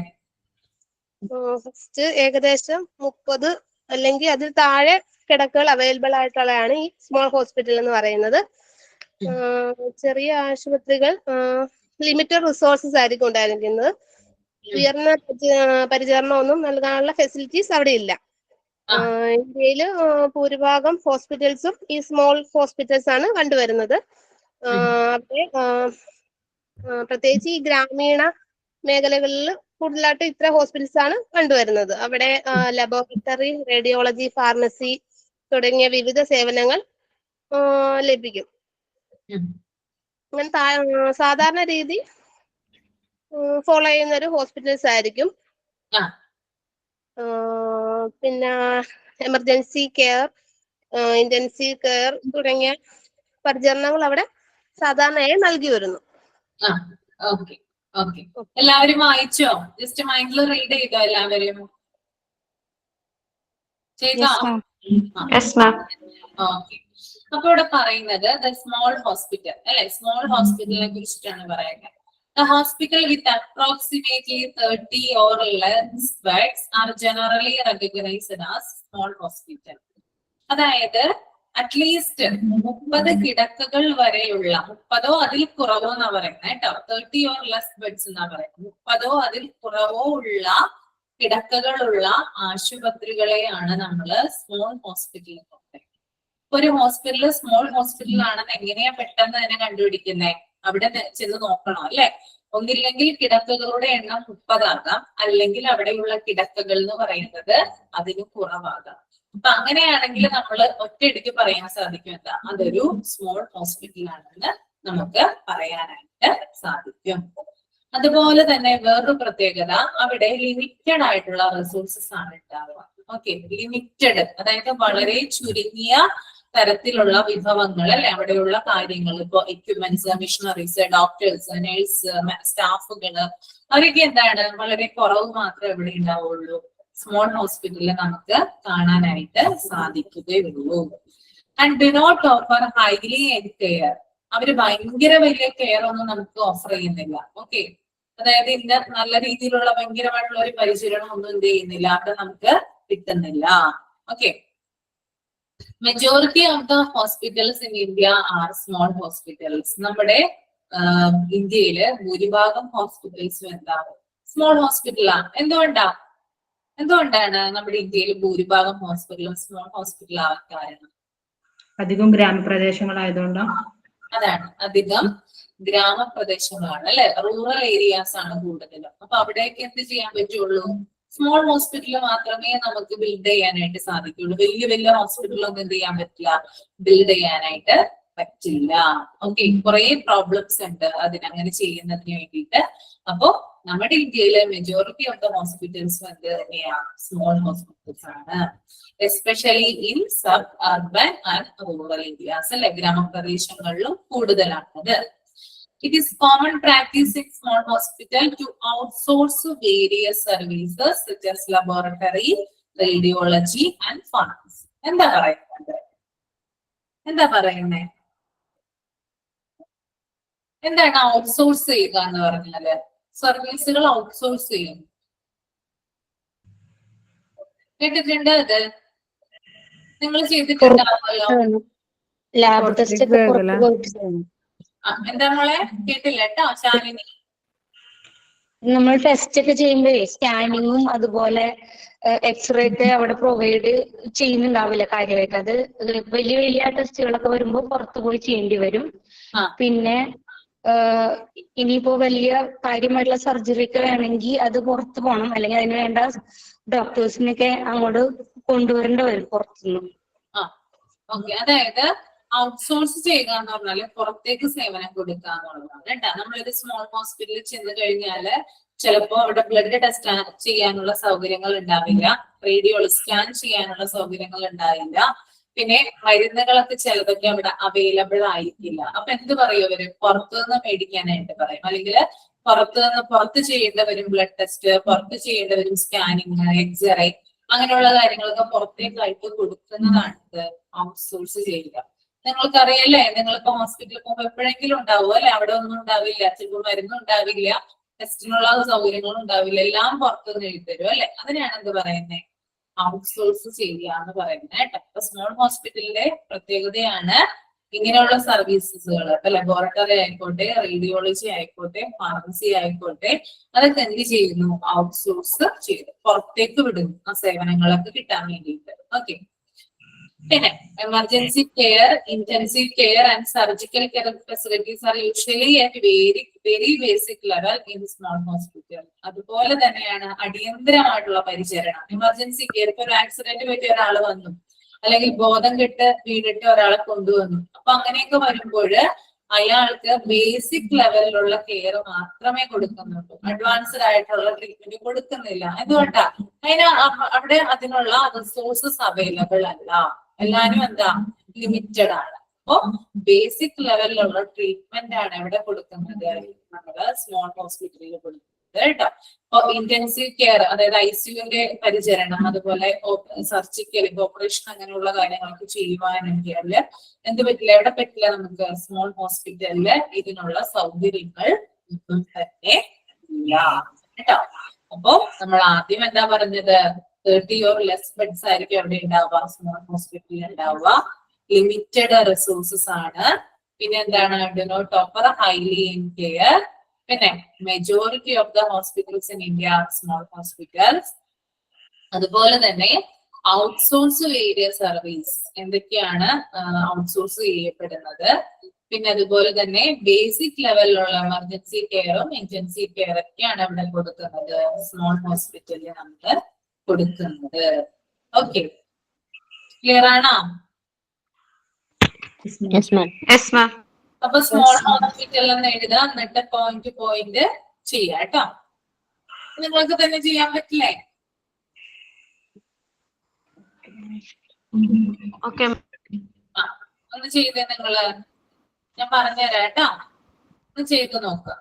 ഫസ്റ്റ് ഏകദേശം 30 അല്ലെങ്കിൽ അതിൽ താഴെ കിടക്കകൾ അവൈലബിൾ ആയിട്ടുള്ളതാണ് ഈ സ്മോൾ ഹോസ്പിറ്റൽ എന്ന് പറയുന്നത്. ചെറിയ ആശുപത്രികൾ ലിമിറ്റഡ് റിസോഴ്സസ് ആയിരിക്കും ഉണ്ടായിരിക്കുന്നത്. ഉയർന്ന പരിചരണമൊന്നും നൽകാനുള്ള ഫെസിലിറ്റീസ് അവിടെ ഇല്ല. ഇന്ത്യയിൽ ഭൂരിഭാഗം ഹോസ്പിറ്റൽസും ഈ സ്മോൾ ഹോസ്പിറ്റൽസ് ആണ് കണ്ടുവരുന്നത്. അവിടെ പ്രത്യേകിച്ച് ഈ ഗ്രാമീണ മേഖലകളിൽ കൂടുതലായിട്ട് ഇത്ര ഹോസ്പിറ്റൽസ് ആണ് കണ്ടുവരുന്നത്. അവിടെ ലബോറട്ടറി, റേഡിയോളജി, ഫാർമസി തുടങ്ങിയ വിവിധ സേവനങ്ങൾ ലഭിക്കും. അങ്ങനെ സാധാരണ രീതി ഫോളോ ചെയ്യുന്ന ഒരു ഹോസ്പിറ്റൽസ് ആയിരിക്കും. പിന്നെ എമർജൻസി കെയർ, ഇന്റൻസീവ് കെയർ തുടങ്ങിയ പരിചരണങ്ങൾ അവിടെ സാധാരണയായി നൽകി വരുന്നു. എല്ലാവരും വായിച്ചോ? ജസ്റ്റ് മൈൻഡിൽ റീഡ് ചെയ്തോ എല്ലാവരും? ചെയ്തോ? ഓക്കെ, അപ്പൊ ഇവിടെ പറയുന്നത് ദ സ്മോൾ ഹോസ്പിറ്റൽ അല്ലെ, സ്മോൾ ഹോസ്പിറ്റലിനെ കുറിച്ചിട്ടാണ് പറയുന്നത്. The hospital with approximately 30 or less beds are generally recognized as small hospital. അതായത് അറ്റ്ലീസ്റ്റ് 30 കിടക്കകൾ വരെയുള്ള, 30ഓ അതിൽ കുറവോ എന്നാ പറയുന്നത് കേട്ടോ. 30 or less beds എന്നാ പറയുന്നത്. 30ഓ അതിൽ കുറവോ ഉള്ള കിടക്കകളുള്ള ആശുപത്രികളെയാണ് നമ്മള് സ്മോൾ ഹോസ്പിറ്റൽ എന്ന് പറയുന്നത്. ഒരു ഹോസ്പിറ്റൽ സ്മോൾ ഹോസ്പിറ്റൽ ആണെന്ന് എങ്ങനെയാ പെട്ടെന്ന് തന്നെ കണ്ടുപിടിക്കുന്നേ? അവിടെ ചെന്ന് നോക്കണം അല്ലെ. ഒന്നില്ലെങ്കിൽ കിടക്കകളുടെ എണ്ണം 30 ആകാം, അല്ലെങ്കിൽ അവിടെയുള്ള കിടക്കകൾ എന്ന് പറയുന്നത് അതിന് കുറവാകാം. അപ്പൊ അങ്ങനെയാണെങ്കിൽ നമ്മൾ ഒറ്റയടിക്ക് പറയാൻ സാധിക്കും എന്താ, അതൊരു സ്മോൾ ഹോസ്പിറ്റൽ ആണെന്ന് നമുക്ക് പറയാനായിട്ട് സാധിക്കും. അതുപോലെ തന്നെ വേറൊരു പ്രത്യേകത, അവിടെ ലിമിറ്റഡ് ആയിട്ടുള്ള റിസോഴ്സസ് ആണ് ഉണ്ടാവുക. ഓക്കെ, ലിമിറ്റഡ്, അതായത് വളരെ ചുരുങ്ങിയ തരത്തിലുള്ള വിഭവങ്ങൾ അല്ലെ, അവിടെയുള്ള കാര്യങ്ങൾ, ഇപ്പൊ എക്യുപ്മെന്റ്സ്, മിഷനറീസ്, ഡോക്ടേഴ്സ്, നേഴ്സ്, സ്റ്റാഫുകള്, അവരൊക്കെ എന്താണ് വളരെ കുറവ് മാത്രമേ ഇവിടെ ഉണ്ടാവുള്ളൂ. സ്മോൾ ഹോസ്പിറ്റലിൽ നമുക്ക് കാണാനായിട്ട് സാധിക്കുകയുള്ളൂ. And do not offer highly end care. അവര് ഭയങ്കര വലിയ കെയർ ഒന്നും നമുക്ക് ഓഫർ ചെയ്യുന്നില്ല. ഓക്കെ, അതായത് ഇന്ന് നല്ല രീതിയിലുള്ള ഭയങ്കരമായിട്ടുള്ള ഒരു പരിചരണം ഒന്നും എന്ത് ചെയ്യുന്നില്ല, അവിടെ നമുക്ക് കിട്ടുന്നില്ല. Okay, majority of the hospitals in India are small hospitals. നമ്മുടെ ഇന്ത്യയില് ഭൂരിഭാഗം ഹോസ്പിറ്റൽസും എന്താ, സ്മോൾ ഹോസ്പിറ്റലാണ്. എന്തുകൊണ്ടാണ് നമ്മുടെ ഇന്ത്യയിൽ ഭൂരിഭാഗം ഹോസ്പിറ്റലും സ്മോൾ ഹോസ്പിറ്റൽ ആവാൻ കാരണം? അധികം ഗ്രാമപ്രദേശങ്ങളായതുകൊണ്ടാണ്. അതാണ്, അധികം ഗ്രാമപ്രദേശങ്ങളാണ് അല്ലെ, റൂറൽ ഏരിയാസ് ആണ് കൂടുതലും. അപ്പൊ അവിടേക്ക് എന്ത് ചെയ്യാൻ പറ്റുള്ളൂ, സ്മോൾ ഹോസ്പിറ്റൽ മാത്രമേ നമുക്ക് ബിൽഡ് ചെയ്യാനായിട്ട് സാധിക്കുള്ളൂ. വലിയ വലിയ ഹോസ്പിറ്റലൊന്നും എന്ത് ചെയ്യാൻ പറ്റില്ല, ബിൽഡ് ചെയ്യാനായിട്ട് പറ്റില്ല. ഓക്കെ, കുറെ പ്രോബ്ലംസ് ഉണ്ട് അതിനങ്ങനെ ചെയ്യുന്നതിന് വേണ്ടിയിട്ട്. അപ്പോ നമ്മുടെ ഇന്ത്യയിലെ മെജോറിറ്റി ഓഫ് ദ ഹോസ്പിറ്റൽസ് എന്ത് തന്നെയാണ്, സ്മോൾ ഹോസ്പിറ്റൽസ് ആണ്. Especially in sub urban and rural areas അല്ലെ, ഗ്രാമപ്രദേശങ്ങളിലും കൂടുതലാണത്. It is common practice in small hospital to outsource various services such as laboratory, radiology and pharmacy. എന്താ പറയുന്നത്? എന്താണ് ഔട്ട്സോഴ്സ് ചെയ്യുക എന്ന് പറഞ്ഞാല്? സർവീസുകൾ ഔട്ട്സോഴ്സ് ചെയ്യും. കേട്ടിട്ടുണ്ട് അത്? നിങ്ങൾ ചെയ്തിട്ടുണ്ടാവുമല്ലോ. ലാബ് ടെസ്റ്റ് ഒക്കെ പുറത്ത് പോയിട്ട് ചെയ്യണം. എന്താ മോളെ, കേട്ടില്ല കേട്ടോ ശാലിനി. നമ്മൾ ടെസ്റ്റ് ഒക്കെ ചെയ്യുമ്പോഴേ സ്കാനിങ്ങും അതുപോലെ എക്സ്റേ ഒക്കെ അവിടെ പ്രൊവൈഡ് ചെയ്യുന്നുണ്ടാവില്ല കാര്യമായിട്ട്. അത് വലിയ വലിയ ടെസ്റ്റുകളൊക്കെ വരുമ്പോൾ പുറത്തു പോയി ചെയ്യേണ്ടി വരും. പിന്നെ ഇനിയിപ്പോ വലിയ കാര്യമായിട്ടുള്ള സർജറി ഒക്കെ വേണമെങ്കിൽ അത് പുറത്ത് പോകണം, അല്ലെങ്കിൽ അതിന് വേണ്ട ഡോക്ടേഴ്സിനൊക്കെ അങ്ങോട്ട് കൊണ്ടുവരേണ്ടി വരും പുറത്തുനിന്ന്. അതായത് ഔട്ട്സോഴ്സ് ചെയ്യുക എന്ന് പറഞ്ഞാല് പുറത്തേക്ക് സേവനം കൊടുക്കുക എന്നുള്ളതാണ് കേട്ടോ. നമ്മളൊരു സ്മോൾ ഹോസ്പിറ്റലിൽ ചെന്ന് കഴിഞ്ഞാല് ചിലപ്പോ അവിടെ ബ്ലഡ് ടെസ്റ്റ് ചെയ്യാനുള്ള സൗകര്യങ്ങൾ ഉണ്ടാവില്ല, റേഡിയോളജി സ്കാൻ ചെയ്യാനുള്ള സൗകര്യങ്ങൾ ഉണ്ടാവില്ല, പിന്നെ മരുന്നുകളൊക്കെ ചിലതൊക്കെ അവിടെ അവൈലബിൾ ആയിരിക്കില്ല. അപ്പൊ എന്ത് പറയും അവര്, പുറത്തുനിന്ന് മേടിക്കാനായിട്ട് പറയും. അല്ലെങ്കിൽ പുറത്ത് ചെയ്യേണ്ടവരും ബ്ലഡ് ടെസ്റ്റ്, പുറത്ത് ചെയ്യേണ്ടവരും സ്കാനിങ്, എക്സ്റേ, അങ്ങനെയുള്ള കാര്യങ്ങളൊക്കെ പുറത്തേക്കായിട്ട് കൊടുക്കുന്നതാണ് ഔട്ട്സോഴ്സ് ചെയ്യുക. നിങ്ങൾക്കറിയല്ലേ, നിങ്ങളിപ്പോ ഹോസ്പിറ്റലിൽ പോകുമ്പോൾ എപ്പോഴെങ്കിലും ഉണ്ടാവും അല്ലെ, അവിടെ ഒന്നും ഉണ്ടാവില്ല, ചിലപ്പോൾ മരുന്നും ഉണ്ടാവില്ല, ടെസ്റ്റിനുള്ള സൗകര്യങ്ങളും ഉണ്ടാവില്ല, എല്ലാം പുറത്തുനിന്ന് എഴുതരും അല്ലെ. അതിനാണ് എന്ത് പറയുന്നത്, ഔട്ട്സോഴ്സ് ചെയ്യുക എന്ന് പറയുന്നത് കേട്ടോ. അപ്പൊ സ്മോൾ ഹോസ്പിറ്റലിന്റെ പ്രത്യേകതയാണ് ഇങ്ങനെയുള്ള സർവീസസുകൾ. ഇപ്പൊ ലബോറട്ടറി ആയിക്കോട്ടെ, റേഡിയോളജി ആയിക്കോട്ടെ, ഫാർമസി ആയിക്കോട്ടെ, അതൊക്കെ എന്ത് ചെയ്യുന്നു, ഔട്ട്സോഴ്സ് ചെയ്തു പുറത്തേക്ക് വിടുന്നു ആ സേവനങ്ങളൊക്കെ കിട്ടാൻ വേണ്ടിയിട്ട്. ഓക്കെ, പിന്നെ emergency care, intensive care and surgical care facilities are usually at very basic level in small hospital. അതുപോലെ തന്നെയാണ് അടിയന്തരമായിട്ടുള്ള പരിചരണം, എമർജൻസി കെയർ. ഇപ്പൊ ഒരു ആക്സിഡന്റ് പറ്റിയ ഒരാൾ വന്നു, അല്ലെങ്കിൽ ബോധം കെട്ട് വീണിട്ട് ഒരാളെ കൊണ്ടുവന്നു. അപ്പൊ അങ്ങനെയൊക്കെ വരുമ്പോൾ അയാൾക്ക് ബേസിക് ലെവലിലുള്ള കെയർ മാത്രമേ കൊടുക്കുന്നുള്ളൂ, അഡ്വാൻസ്ഡ് ആയിട്ടുള്ള ട്രീറ്റ്മെന്റ് കൊടുക്കുന്നില്ല. എന്തുകൊണ്ടാ? അവിടെ അതിനുള്ള റിസോഴ്സസ് അവൈലബിൾ അല്ല, എല്ലാരും എന്താ, ലിമിറ്റഡ് ആണ്. അപ്പൊ ബേസിക് ലെവലിലുള്ള ട്രീറ്റ്മെന്റ് ആണ് എവിടെ കൊടുക്കുന്നത്, നമ്മുടെ സ്മോൾ ഹോസ്പിറ്റലിൽ കൊടുക്കുന്നത് കേട്ടോ. അപ്പൊ ഇന്റൻസീവ് കെയർ, അതായത് ICUവിന്റെ പരിചരണം, അതുപോലെ സർജിക്കൽ ഓപ്പറേഷൻ, അങ്ങനെയുള്ള കാര്യങ്ങളൊക്കെ ചെയ്യുവാനെങ്കില് എന്ത് പറ്റില്ല, എവിടെ പറ്റില്ല, നമുക്ക് സ്മോൾ ഹോസ്പിറ്റലില് ഇതിനുള്ള സൗകര്യങ്ങൾ ഒന്നും തന്നെ ഇല്ല കേട്ടോ. അപ്പൊ നമ്മൾ ആദ്യം എന്താ പറഞ്ഞത്, 30 or less ബെഡ്സ് ആയിരിക്കും അവിടെ ഉണ്ടാവുക, സ്മോൾ ഹോസ്പിറ്റലിൽ ഉണ്ടാവുക. ലിമിറ്റഡ് റിസോഴ്സസ് ആണ്. പിന്നെ എന്താണ്, do not offer highly in care. പിന്നെ majority of the hospitals in India small hospitals. അതുപോലെ തന്നെ ഔട്ട്സോഴ്സ് ഏരിയ സർവീസ്, എന്തൊക്കെയാണ് ഔട്ട്സോഴ്സ് ചെയ്യപ്പെടുന്നത്. പിന്നെ അതുപോലെ തന്നെ ബേസിക് ലെവലിലുള്ള എമർജൻസി കെയറും ഇന്റൻസീവ് കെയർ ഒക്കെയാണ് അവിടെ കൊടുക്കുന്നത്, സ്മോൾ ഹോസ്പിറ്റലിൽ നമുക്ക് കൊടുക്കുന്നത്. ഓക്കെ, ക്ലിയർ ആണോ? അപ്പൊ സ്മോൾ ഹോസ്പിറ്റൽ എന്ന് എഴുതുക, എന്നിട്ട് പോയിന്റ് ചെയ്യാം കേട്ടോ. നിങ്ങൾക്ക് തന്നെ ചെയ്യാൻ പറ്റില്ലേ? ഓക്കെ. ആ, ഒന്ന് ചെയ്തേ നിങ്ങള്. ഞാൻ പറഞ്ഞുതരാം കേട്ടോ. ഒന്ന് ചെയ്ത് നോക്കുക.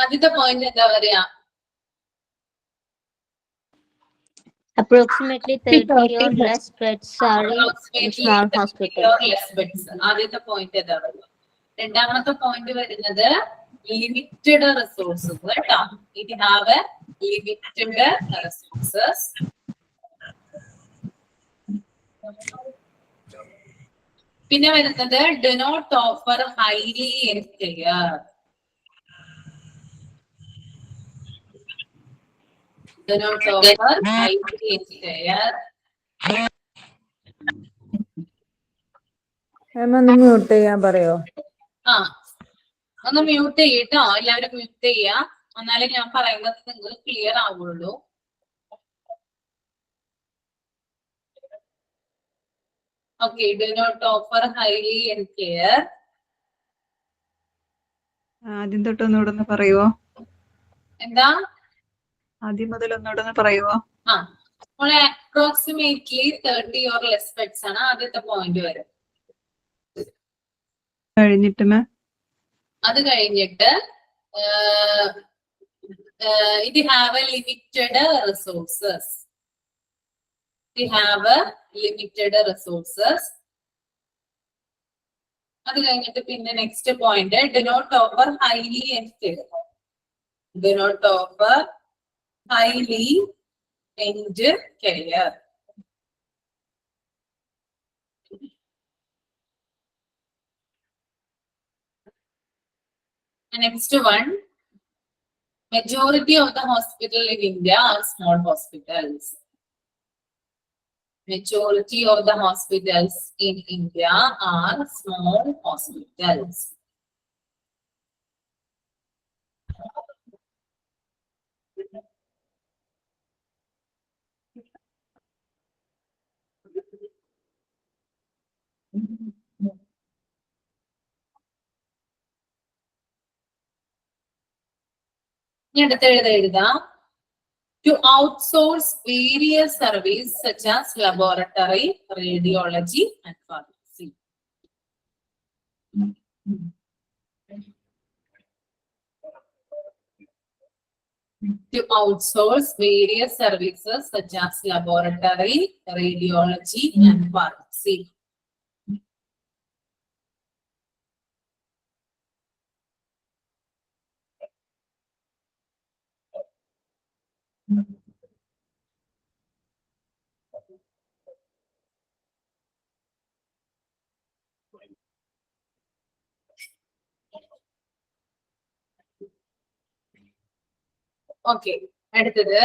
ആദ്യത്തെ പോയിന്റ് എന്താ പറയാ? Approximately 30 or less beds are in small hospitals. ആദ്യത്തെ പോയിന്റ് എന്താ പറയുക? രണ്ടാമത്തെ പോയിന്റ് വരുന്നത് ലിമിറ്റഡ് റിസോഴ്സസ് കേട്ടോ. It have limited resources. പിന്നെ വരുന്നത് do not offer highly end care. Do not offer highly end care. ഒന്ന് മ്യൂട്ട് ചെയ്യാൻ പറയോ? ആ, ഒന്ന് മ്യൂട്ട് ചെയ്യട്ടോ. എല്ലാവരും മ്യൂട്ട് ചെയ്യാ, എന്നാലേ ഞാൻ പറയുന്നത് നിങ്ങൾ ക്ലിയർ ആവുള്ളൂ. Okay, do not offer highly end care. ആദ്യം തൊട്ട് ഒന്നുകൂടെ പറയുവോ? എന്താ? ആദ്യം മുതൽ ഒന്നുകൂടെ പറയുവോ? ആ, അപ്രോക്സിമേറ്റ്ലി 30 or less beds ആണ് ആദ്യത്തെ പോയിന്റ് വരും. കഴിഞ്ഞിട്ട് അത് കഴിഞ്ഞിട്ട് it have a limited resources. It have a limited resources. അത് കഴിഞ്ഞിട്ട് പിന്നെ next point do not offer highly end care. Do not offer highly end care. Next one, majority of the hospitals in India are small hospitals. Majority of the hospitals in India are small hospitals. ഞാൻ അടുത്ത എഴുതാം. To outsource various services such as laboratory, radiology and pharmacy. To outsource various services such as laboratory, radiology and pharmacy. Okay, അടുത്തത്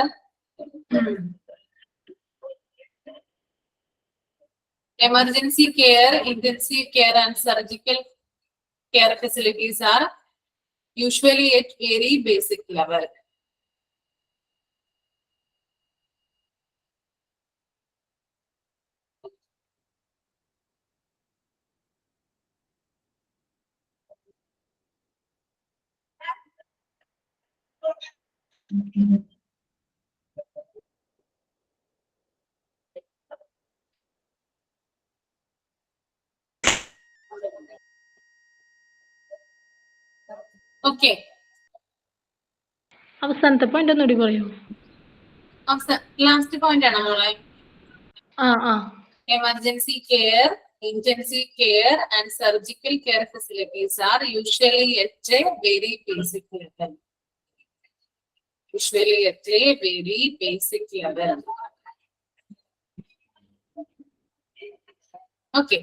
emergency care, intensive care and surgical care facilities are usually at very basic level. Okay. അവസാനത്തെ പോയിന്റ് ഒന്നുകൂടി പറയൂ. ലാസ്റ്റ് പോയിന്റ് ആണോ മോളെ? ആ emergency care, intensive care, and surgical care facilities are usually at a very basic level. Usually at a very basic level. Okay.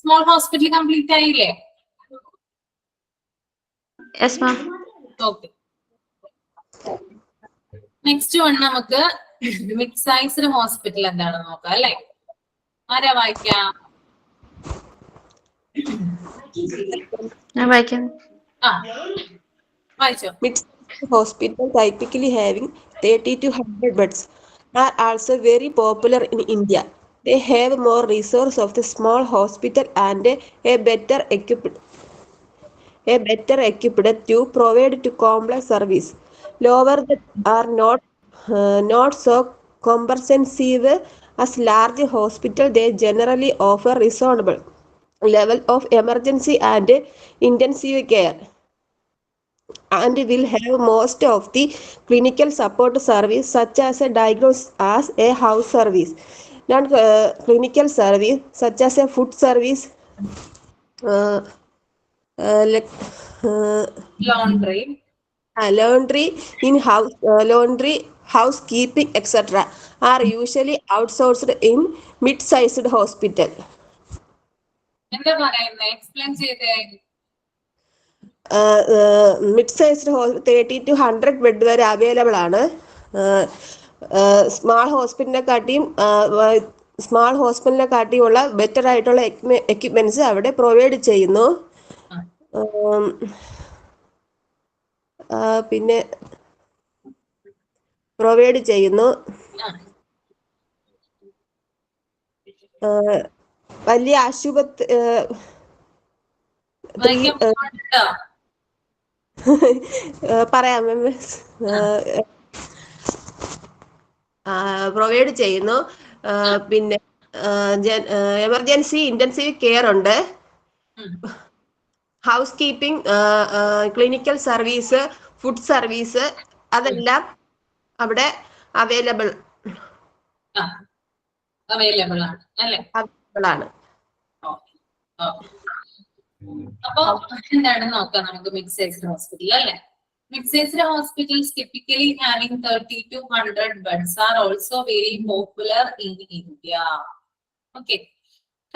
Small hospital complete ആയില്ലേ? Yes, ma'am. Okay. Next one നമുക്ക് mid sized hospital എന്താണെന്ന് നോക്കാം അല്ലേ? ആരാ വായിക്കാം? ഞാൻ വായിക്കാം. വായിച്ചോ. Mid-sized hospital typically having 30 to 100 beds are also very popular in India. They have more resources of the small hospital and a better equipped to provide to complex service. Lower that are not so comprehensive as large hospital. They generally offer reasonable level of emergency and intensive care, and will have most of the clinical support service such as a diagnosis as a house service, non-clinical service such as a food service, laundry, in-house laundry, housekeeping, etc. are usually outsourced in mid-sized hospital. എന്താ പറയുന്നത്? എക്സ്പ്ലെയിൻ ചെയ്തേ. Mid-sized 30 to 100 ബെഡ് വരെ അവൈലബിൾ ആണ്. സ്മാൾ ഹോസ്പിറ്റലിനെ കാട്ടിയുള്ള ബെറ്റർ ആയിട്ടുള്ള എക്യുപ്മെന്റ്സ് അവിടെ പ്രൊവൈഡ് ചെയ്യുന്നു. പിന്നെ പ്രൊവൈഡ് ചെയ്യുന്നു. വലിയ ആശുപത്രി പറയാം, പ്രൊവൈഡ് ചെയ്യുന്നു. പിന്നെ എമർജൻസി ഇന്റൻസീവ് കെയർ ഉണ്ട്, house keeping, clinical service, food service, അതെല്ലാം അവിടെ അവൈലബിൾ ആണ്. അപ്പൊ എന്താണ് നോക്കാം നമുക്ക് മിഡ് സൈസ്ഡ് ഹോസ്പിറ്റൽ അല്ലെ. Mid sized hospitals typically having 30 to 100 beds are also very popular in India. Okay,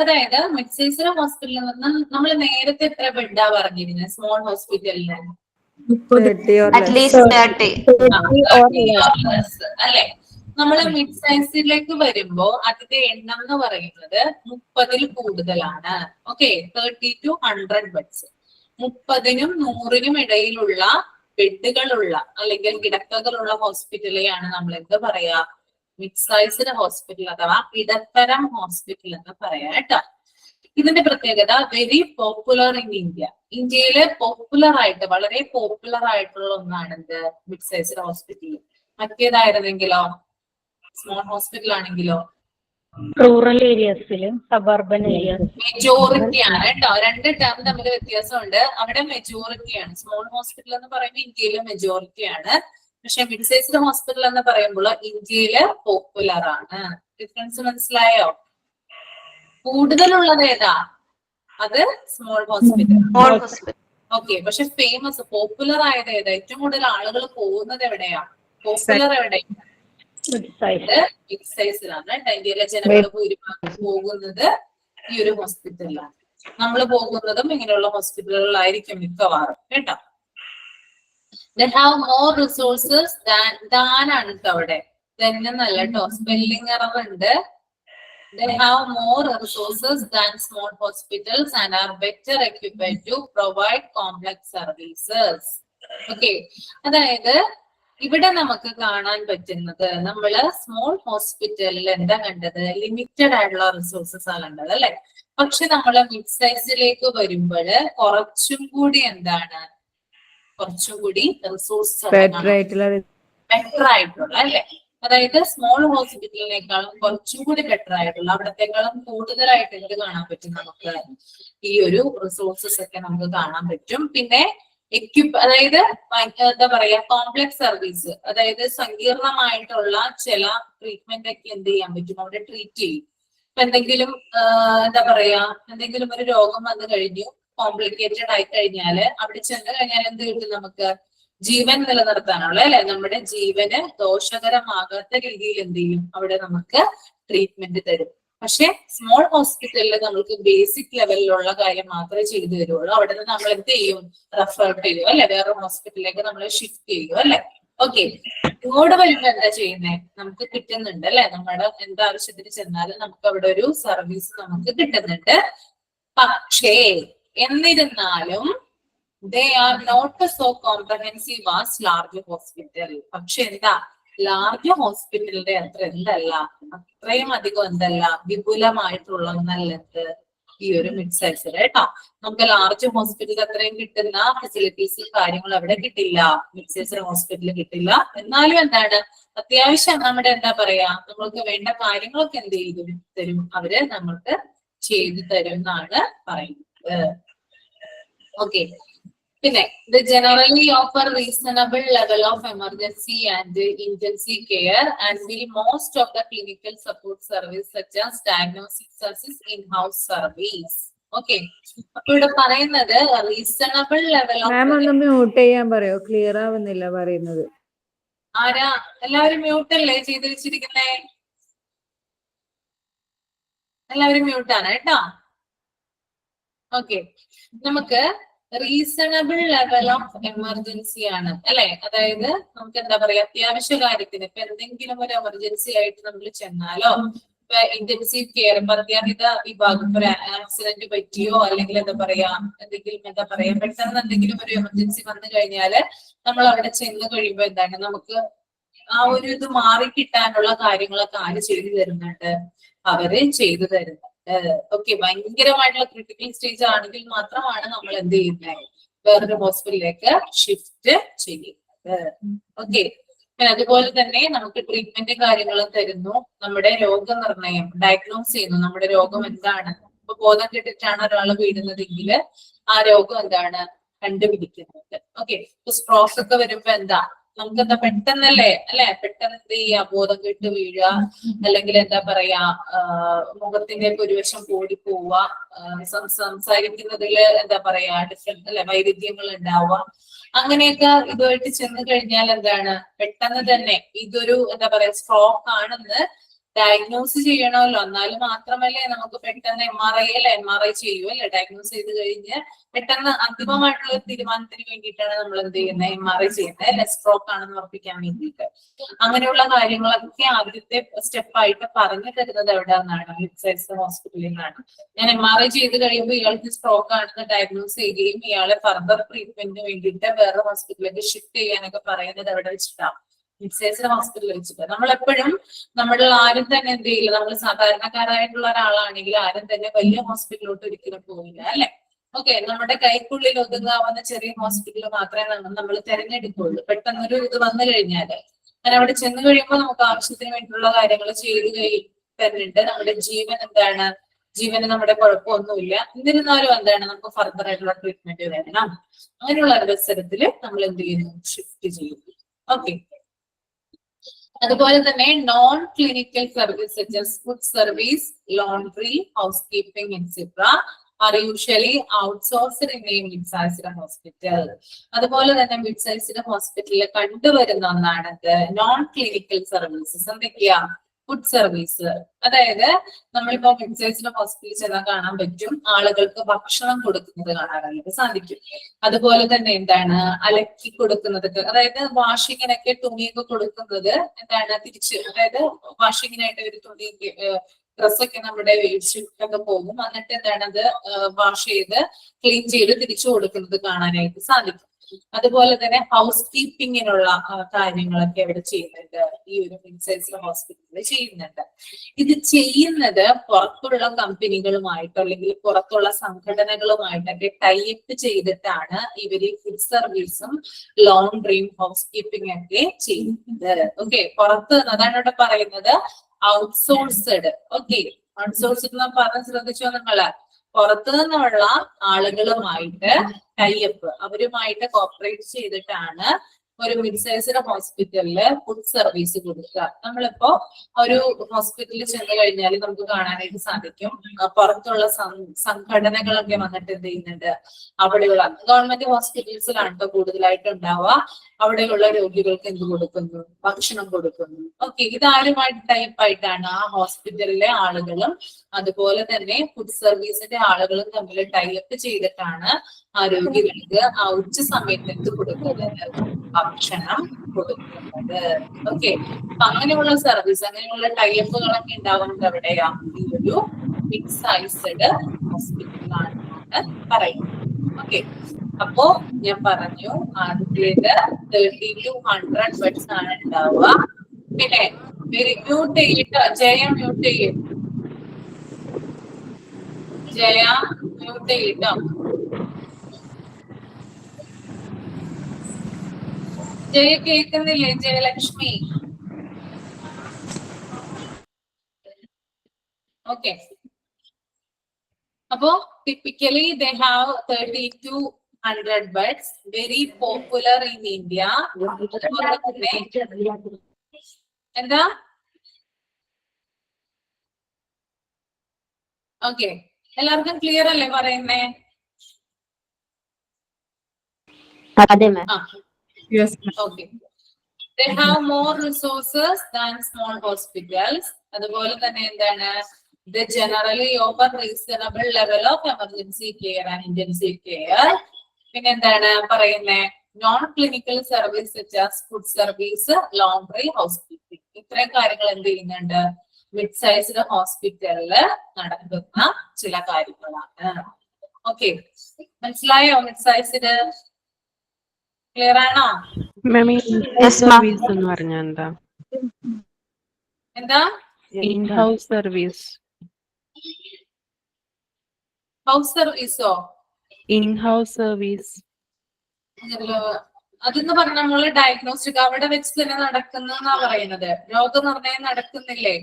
അതായത് മിഡ് സൈസ്ഡ് ഹോസ്പിറ്റലിൽ നിന്ന് നമ്മൾ നേരത്തെ എത്ര ബെഡാ പറഞ്ഞിരുന്നത്? സ്മോൾ ഹോസ്പിറ്റലിന് അറ്റ്ലീസ്റ്റ് 30 അല്ലെ. നമ്മള് മിഡ് സൈസിലേക്ക് വരുമ്പോ അതിന്റെ എണ്ണം എന്ന് പറയുന്നത് 30-ൽ കൂടുതലാണ്. Okay, 30 to 100 beds. 30-നും 100-നും ഇടയിലുള്ള ബെഡുകളുള്ള അല്ലെങ്കിൽ കിടക്കകളുള്ള ഹോസ്പിറ്റലെയാണ് നമ്മൾ എന്ത് പറയാ? മിഡ് സൈസ്ഡ് ഹോസ്പിറ്റൽ അഥവാ ഇടത്തരം ഹോസ്പിറ്റൽ എന്ന് പറയാം കേട്ടോ. ഇതിന്റെ പ്രത്യേകത വെരി പോപ്പുലർ ഇൻ ഇന്ത്യ. ഇന്ത്യയിലെ പോപ്പുലർ ആയിട്ട് വളരെ പോപ്പുലർ ആയിട്ടുള്ള ഒന്നാണ് എന്ത്? Mid sized hospital. മറ്റേതായിരുന്നെങ്കിലോ, സ്മോൾ ഹോസ്പിറ്റൽ ആണെങ്കിലോ റൂറൽ ഏരിയസിലും സബർബൻ ഏരിയസ് മെജോറിറ്റി ആണ് കേട്ടോ. രണ്ട് ടേം തമ്മിൽ വ്യത്യാസമുണ്ട്. അവിടെ മെജോറിറ്റി ആണ്. സ്മോൾ ഹോസ്പിറ്റൽ എന്ന് പറയുമ്പോൾ ഇന്ത്യയിലെ മെജോറിറ്റി ആണ്. പക്ഷെ മിഡ് സൈസ്ഡ് ഹോസ്പിറ്റൽ എന്ന് പറയുമ്പോൾ ഇന്ത്യയില് പോപ്പുലർ ആണ്. ഡിഫറൻസ് മനസ്സിലായോ? കൂടുതലുള്ളത് ഏതാ? അത് സ്മോൾ ഹോസ്പിറ്റൽ. ഓക്കെ, പക്ഷെ ഫേമസ് പോപ്പുലർ ആയത് ഏതാ? ഏറ്റവും കൂടുതൽ ആളുകൾ പോകുന്നത് എവിടെയാ? പോപ്പുലർ എവിടെയാണ്? മിഡ് സൈസിലാണ്. ഇന്ത്യയിലെ ജനങ്ങൾ ഭൂരിഭാഗം പോകുന്നത് ഈ ഒരു ഹോസ്പിറ്റലിലാണ്. നമ്മൾ പോകുന്നതും ഇങ്ങനെയുള്ള ഹോസ്പിറ്റലുകളിലായിരിക്കും മിക്കവാറും കേട്ടോ. They have more resources than ആണ് കേട്ടോ അവിടെ. തന്നെന്നല്ല കേട്ടോ, സ്പെല്ലിംഗ് എറർ ഉണ്ട്. They have more resources than small hospitals and are better equipped to provide complex services. Okay, അതായത് ഇവിടെ നമുക്ക് കാണാൻ പറ്റുന്നത്, നമ്മള് സ്മോൾ ഹോസ്പിറ്റലിൽ എന്താ കണ്ടത്? ലിമിറ്റഡ് ആയിട്ടുള്ള റിസോഴ്സസ് ആണ് കണ്ടത് അല്ലെ. പക്ഷെ നമ്മള് മിഡ് സൈസിലേക്ക് വരുമ്പോൾ കുറച്ചും കൂടി എന്താണ്? കുറച്ചും കൂടി റിസോഴ്സസ് ബെറ്റർ ആയിട്ടുള്ള അല്ലെ. അതായത് സ്മോൾ ഹോസ്പിറ്റലിനേക്കാളും കുറച്ചും കൂടി ബെറ്റർ ആയിട്ടുള്ള, അവിടത്തെക്കാളും കൂടുതലായിട്ട് എന്ത് കാണാൻ പറ്റും? നമുക്ക് ഈ ഒരു റിസോഴ്സസ് ഒക്കെ നമുക്ക് കാണാൻ പറ്റും. പിന്നെ അതായത് എന്താ പറയാ കോംപ്ലക്സ് സർവീസ്, അതായത് സങ്കീർണമായിട്ടുള്ള ചില ട്രീറ്റ്മെന്റ് ഒക്കെ എന്ത് ചെയ്യാൻ പറ്റും, അവിടെ ട്രീറ്റ് ചെയ്യും. ഇപ്പൊ എന്തെങ്കിലും എന്താ പറയാ എന്തെങ്കിലും ഒരു രോഗം വന്നു കഴിഞ്ഞു, കോംപ്ലിക്കേറ്റഡ് ആയി കഴിഞ്ഞാല് അവിടെ ചെന്ന് കഴിഞ്ഞാൽ എന്ത് കിട്ടും, നമുക്ക് ജീവൻ നിലനിർത്താനുള്ള അല്ലെ, നമ്മുടെ ജീവന് ദോഷകരമാകാത്ത രീതിയിൽ എന്ത് ചെയ്യും, അവിടെ നമുക്ക് ട്രീറ്റ്മെന്റ് തരും. പക്ഷെ സ്മോൾ ഹോസ്പിറ്റലിൽ നമുക്ക് ബേസിക് ലെവലിലുള്ള കാര്യം മാത്രമേ ചെയ്തു തരുള്ളൂ. അവിടെ നിന്ന് നമ്മൾ എന്ത് ചെയ്യും, റെഫർ ചെയ്യും അല്ലെ, വേറെ ഹോസ്പിറ്റലിലേക്ക് നമ്മൾ ഷിഫ്റ്റ് ചെയ്യും അല്ലെ. ഓക്കെ, ഇങ്ങോട്ട് വരുമ്പോ എന്താ ചെയ്യുന്നത്, നമുക്ക് കിട്ടുന്നുണ്ട് അല്ലെ, നമ്മുടെ എന്താവശ്യത്തിന് ചെന്നാലും നമുക്ക് അവിടെ ഒരു സർവീസ് നമുക്ക് കിട്ടുന്നുണ്ട്. പക്ഷേ എന്നിരുന്നാലും they are not so comprehensive as large hospital. പക്ഷെ എന്താ, ലാർജ് ഹോസ്പിറ്റലിന്റെ അത്ര എന്തല്ല, അത്രയും അധികം എന്തല്ല, വിപുലമായിട്ടുള്ള ഒന്നല്ലത് ഈ ഒരു മിഡ് സൈസ് കേട്ടോ. നമുക്ക് ലാർജ് ഹോസ്പിറ്റലിൽ അത്രയും കിട്ടുന്ന ഫെസിലിറ്റീസ് കാര്യങ്ങൾ അവിടെ കിട്ടില്ല, മിഡ് സൈസ് ഹോസ്പിറ്റലിൽ കിട്ടില്ല. എന്നാലും എന്താണ്, അത്യാവശ്യം നമ്മുടെ എന്താ പറയാ നമ്മൾക്ക് വേണ്ട കാര്യങ്ങളൊക്കെ എന്ത് ചെയ്തു തരും, അവര് നമ്മൾക്ക് ചെയ്തു തരും എന്നാണ് പറയുന്നത്. ഓക്കെ, പിന്നെ the generally offer reasonable level of emergency and intensive care and will most of the clinical support service such as diagnostic services in-house service. Okay, അപ്പൊ ഇവിടെ പറയുന്നത് റീസണബിൾ ലെവൽ ഓഫ്. മാം ഒന്ന് മ്യൂട്ട് ചെയ്യാൻ പറയോ, ക്ലിയർ ആവുന്നില്ല പറയുന്നത്. ആരാ, എല്ലാവരും മ്യൂട്ട് അല്ലേ ചെയ്ത് വെച്ചിരിക്കുന്നേ? എല്ലാവരും മ്യൂട്ടാണ് കേട്ടോ. ഓക്കെ, നമുക്ക് റീസണബിൾ ലെവൽ ഓഫ് എമർജൻസി ആണ് അല്ലെ, അതായത് നമുക്ക് എന്താ പറയാ അത്യാവശ്യ കാര്യത്തിന് ഇപ്പൊ എന്തെങ്കിലും ഒരു എമർജൻസി ആയിട്ട് നമ്മൾ ചെന്നാലോ, ഇപ്പൊ ഇന്റൻസീവ് കെയർ അത്യാഹിത വിഭാഗം, ഒരു ആക്സിഡന്റ് പറ്റിയോ അല്ലെങ്കിൽ എന്താ പറയാ എന്തെങ്കിലും എന്താ പറയാ പെട്ടെന്ന് എന്തെങ്കിലും ഒരു എമർജൻസി വന്നു കഴിഞ്ഞാല് നമ്മൾ അവിടെ ചെന്ന് കഴിയുമ്പോ എന്താണ്, നമുക്ക് ആ ഒരു ഇത് മാറിക്കിട്ടാനുള്ള കാര്യങ്ങളൊക്കെ ആര് ചെയ്തു തരുന്നുണ്ട്, അവര് ചെയ്തു തരുന്നുണ്ട്. ഓക്കെ, ഭയങ്കരമായിട്ടുള്ള ക്രിട്ടിക്കൽ സ്റ്റേജ് ആണെങ്കിൽ മാത്രമാണ് നമ്മൾ എന്ത് ചെയ്യുന്നത്, വേറൊരു ഹോസ്പിറ്റലിലേക്ക് ഷിഫ്റ്റ് ചെയ്യുന്നത്. ഓക്കെ, അതുപോലെ തന്നെ നമുക്ക് ട്രീറ്റ്മെന്റും കാര്യങ്ങളും തരുന്നു, നമ്മുടെ രോഗനിർണയം ഡയഗ്നോസ് ചെയ്യുന്നു, നമ്മുടെ രോഗം എന്താണ്. ഇപ്പൊ ബോധം കെട്ടിട്ടാണ് ഒരാൾ വീഴുന്നതെങ്കിൽ ആ രോഗം എന്താണ് കണ്ടുപിടിക്കുന്നത്. ഓക്കെ, ഇപ്പൊ സ്ട്രോക്ക് ഒക്കെ വരുമ്പോ എന്താ, നമുക്കെന്താ പെട്ടെന്നല്ലേ അല്ലെ, പെട്ടെന്ന് എന്ത് ചെയ്യാ, ബോധം കെട്ട് വീഴുക, അല്ലെങ്കിൽ എന്താ പറയാ മുഖത്തിന്റെ ഒരു വശം കൂടി പോവുക, സംസാരിക്കുന്നതിൽ എന്താ പറയാ ഡിഫറെന്റ് അല്ലെ വൈരുദ്ധ്യങ്ങൾ ഉണ്ടാവുക. അങ്ങനെയൊക്കെ ഇതുമായിട്ട് ചെന്ന് കഴിഞ്ഞാൽ എന്താണ്, പെട്ടെന്ന് തന്നെ ഇതൊരു എന്താ പറയാ സ്ട്രോക്ക് ആണെന്ന് ഡയഗ്നോസ് ചെയ്യണമല്ലോ, എന്നാലും മാത്രമല്ലേ നമുക്ക് പെട്ടെന്ന് MRI ചെയ്യൂ അല്ലെ, ഡയഗ്നോസ് ചെയ്ത് കഴിഞ്ഞ് പെട്ടെന്ന് അന്തിമമായിട്ടുള്ള ഒരു തീരുമാനത്തിന് വേണ്ടിയിട്ടാണ് നമ്മൾ എന്ത് ചെയ്യുന്നത്, MRI ചെയ്യുന്നത് അല്ലെ, സ്ട്രോക്ക് ആണെന്ന് ഉറപ്പിക്കാൻ വേണ്ടിയിട്ട്. അങ്ങനെയുള്ള കാര്യങ്ങളൊക്കെ ആദ്യത്തെ സ്റ്റെപ്പായിട്ട് പറഞ്ഞു തരുന്നത് എവിടെന്നാണ്, മിഡ് സൈസ് ഹോസ്പിറ്റലിൽ നിന്നാണ്. ഞാൻ MRI ചെയ്ത് കഴിയുമ്പോൾ ഇയാൾക്ക് സ്ട്രോക്ക് ആണെന്ന് ഡയഗ്നോസ് ചെയ്യുകയും ഇയാളെ ഫർദർ ട്രീറ്റ്മെന്റിന് വേണ്ടിയിട്ട് വേറെ ഹോസ്പിറ്റലിലേക്ക് ഷിഫ്റ്റ് ചെയ്യാനൊക്കെ പറയുന്നത് എവിടെ വെച്ചിട്ടാണ്, മിഡ് സൈസ് ഹോസ്പിറ്റലിൽ വെച്ചിട്ട്. നമ്മളെപ്പോഴും നമ്മളിൽ ആരും തന്നെ എന്ത് ചെയ്യില്ല, നമ്മൾ സാധാരണക്കാരായിട്ടുള്ള ഒരാളാണെങ്കിൽ ആരും തന്നെ വലിയ ഹോസ്പിറ്റലിലോട്ട് ഒരിക്കലും പോയില്ല അല്ലെ. ഓക്കെ, നമ്മുടെ കൈക്കുള്ളിൽ ഒതുങ്ങാവുന്ന ചെറിയ ഹോസ്പിറ്റൽ മാത്രമേ നമ്മൾ തിരഞ്ഞെടുക്കുള്ളൂ. പെട്ടെന്നൊരു ഇത് വന്നു കഴിഞ്ഞാല് അങ്ങനെ അവിടെ ചെന്ന് കഴിയുമ്പോൾ നമുക്ക് ആവശ്യത്തിന് വേണ്ടിയുള്ള കാര്യങ്ങൾ ചെയ്ത് തരുന്നുണ്ട്. നമ്മുടെ ജീവൻ എന്താണ്, ജീവന് നമ്മുടെ കുഴപ്പമൊന്നുമില്ല, എന്നിരുന്നാലും എന്താണ് നമുക്ക് ഫർദർ ആയിട്ടുള്ള ട്രീറ്റ്മെന്റ് വേണം. അങ്ങനെയുള്ള അവസരത്തില് നമ്മൾ എന്ത് ചെയ്യുന്നു, ഷിഫ്റ്റ് ചെയ്യുന്നു. ഓക്കെ, അതുപോലെ തന്നെ non clinical service such as food service, laundry, house keeping etcetera are usually outsourced in a mid-sized hospital. അതുപോലെ തന്നെ മിഡ് സൈസ്ഡ് ഹോസ്പിറ്റലിൽ കണ്ടുവരുന്ന ഒന്നാണ് നോൺ ക്ലിനിക്കൽ സർവീസസ്. എന്തൊക്കെയാ, ഫുഡ് സർവീസ്, അതായത് നമ്മളിപ്പോ മിഡ് സൈസ്ഡ് ഹോസ്പിറ്റലിൽ ചെന്നാൽ കാണാൻ പറ്റും, ആളുകൾക്ക് ഭക്ഷണം കൊടുക്കുന്നത് കാണാനായിട്ട് സാധിക്കും. അതുപോലെ തന്നെ എന്താണ്, അലക്കി കൊടുക്കുന്നത്, അതായത് വാഷിങ്ങിനൊക്കെ തുണിയൊക്കെ കൊടുക്കുന്നത് എന്താണ് തിരിച്ച്, അതായത് വാഷിങ്ങിനായിട്ട് ഒരു തുണി ഡ്രസ്സൊക്കെ നമ്മുടെ ഷിഫ്റ്റൊക്കെ പോകും, എന്നിട്ട് എന്താണ് അത് വാഷ് ചെയ്ത് ക്ലീൻ ചെയ്ത് തിരിച്ചു കൊടുക്കുന്നത് കാണാനായിട്ട് സാധിക്കും. അതുപോലെ തന്നെ ഹൗസ് കീപ്പിങ്ങിനുള്ള കാര്യങ്ങളൊക്കെ ഇവിടെ ചെയ്യുന്നുണ്ട്, ഈ ഒരു മിഡ് സൈസ് ഹോസ്പിറ്റലിൽ ചെയ്യുന്നുണ്ട്. ഇത് ചെയ്യുന്നത് പുറത്തുള്ള കമ്പനികളുമായിട്ടോ അല്ലെങ്കിൽ പുറത്തുള്ള സംഘടനകളുമായിട്ടൊക്കെ ടൈപ്പ് ചെയ്തിട്ടാണ് ഇവര് ഫുഡ് സർവീസും ലോണ്ടറിയും ഹൗസ് കീപ്പിംഗ് ഒക്കെ ചെയ്യുന്നത്. ഓക്കെ, പുറത്ത് അതാണ് ഇവിടെ പറയുന്നത് ഔട്ട്സോഴ്സ്ഡ്. ഓക്കെ, ഔട്ട്സോഴ്സ്ഡ് എന്ന് പറഞ്ഞ് ശ്രദ്ധിച്ചോ നിങ്ങള്, പുറത്തു നിന്നുള്ള ആളുകളുമായിട്ട് ടൈപ്പ്, അവരുമായിട്ട് കോപ്പറേറ്റ് ചെയ്തിട്ടാണ് ഒരു മിഡ് സൈസ്ഡ് ഹോസ്പിറ്റലില് ഫുഡ് സർവീസ് കൊടുക്കുക. നമ്മളിപ്പോ ഒരു ഹോസ്പിറ്റലിൽ ചെന്ന് കഴിഞ്ഞാൽ നമുക്ക് കാണാനായിട്ട് സാധിക്കും, പുറത്തുള്ള സംഘടനകളൊക്കെ വന്നിട്ട് എന്ത് ചെയ്യുന്നുണ്ട്, അവിടെയുള്ള ഗവൺമെന്റ് ഹോസ്പിറ്റൽസിലാണ് കേട്ടോ കൂടുതലായിട്ട് ഉണ്ടാവുക. അവിടെയുള്ള രോഗികൾക്ക് എന്ത് കൊടുക്കുന്നു, ഭക്ഷണം കൊടുക്കുന്നു. ഓക്കെ, ഇതാരുമായിട്ട് ടൈപ്പ് ആയിട്ടാണ് ആ ഹോസ്പിറ്റലിലെ ആളുകളും അതുപോലെ തന്നെ ഫുഡ് സർവീസിന്റെ ആളുകളും തമ്മിൽ ടൈപ്പ് ചെയ്തിട്ടാണ് ആ രോഗികൾക്ക് ആ ഉച്ച സമയത്ത് എന്ത് കൊടുക്കുന്നത്, ഭക്ഷണം കൊടുക്കുന്നത്. ഓക്കെ, അപ്പൊ അങ്ങനെയുള്ള സർവീസ്, അങ്ങനെയുള്ള ടൈപ്പുകളൊക്കെ ഉണ്ടാവുന്നത് എവിടെയാ, ഈ ഒരു മിഡ് സൈസ്ഡ് ഹോസ്പിറ്റലാണ് പറയുന്നത്. ഓക്കെ, അപ്പോ ഞാൻ പറഞ്ഞു ആദ്യത്തേത് 30 to 100 ബെഡ്സ് ആണ് ഉണ്ടാവുക. പിന്നെ മ്യൂട്ട് ചെയ്തിട്ട് ജയ മ്യൂട്ട് ചെയ്യും, ജയ മ്യൂട്ട് ചെയ്തിട്ടോ. ജയ കേൾക്കുന്നില്ലേ? ജയലക്ഷ്മി. ഓക്കെ, അപ്പോ typically they have 30 to 100 beds, very popular in India. എന്താ? ഓക്കെ, എല്ലാവർക്കും ക്ലിയർ അല്ലേ പറയുന്നേ? അതെ മാം. Okay. They have more resources than small hospitals. അതുപോലെ തന്നെ എന്താണ്, they generally offer reasonable level of emergency care and intensive care. പിന്നെ എന്താണ് പറയുന്നേ, non clinical service such as food service, laundry, house keeping, ഇത്രയും കാര്യങ്ങൾ എന്ത് ചെയ്യുന്നുണ്ട്, മിഡ് സൈസ്ഡ് ഹോസ്പിറ്റലില് നടക്കുന്ന ചില കാര്യങ്ങളാണ്. ഓക്കെ, മനസ്സിലായോ? മിഡ് സൈസ്ഡ് ക്ലിയർ ആണോ? സർവീസ് എന്ന് പറഞ്ഞാൽ എന്താ? എന്താ? In house service. ഹൗസ് സർവീസോ? ഇൻ ഹൗസ് സർവീസ് അതെന്ന് പറഞ്ഞ നമ്മള് ഡയഗ്നോസ്റ്റിക് അവിടെ വെച്ച് തന്നെ നടക്കുന്നാ പറയുന്നത്. രോഗനിർണയം നടക്കുന്നില്ലേ?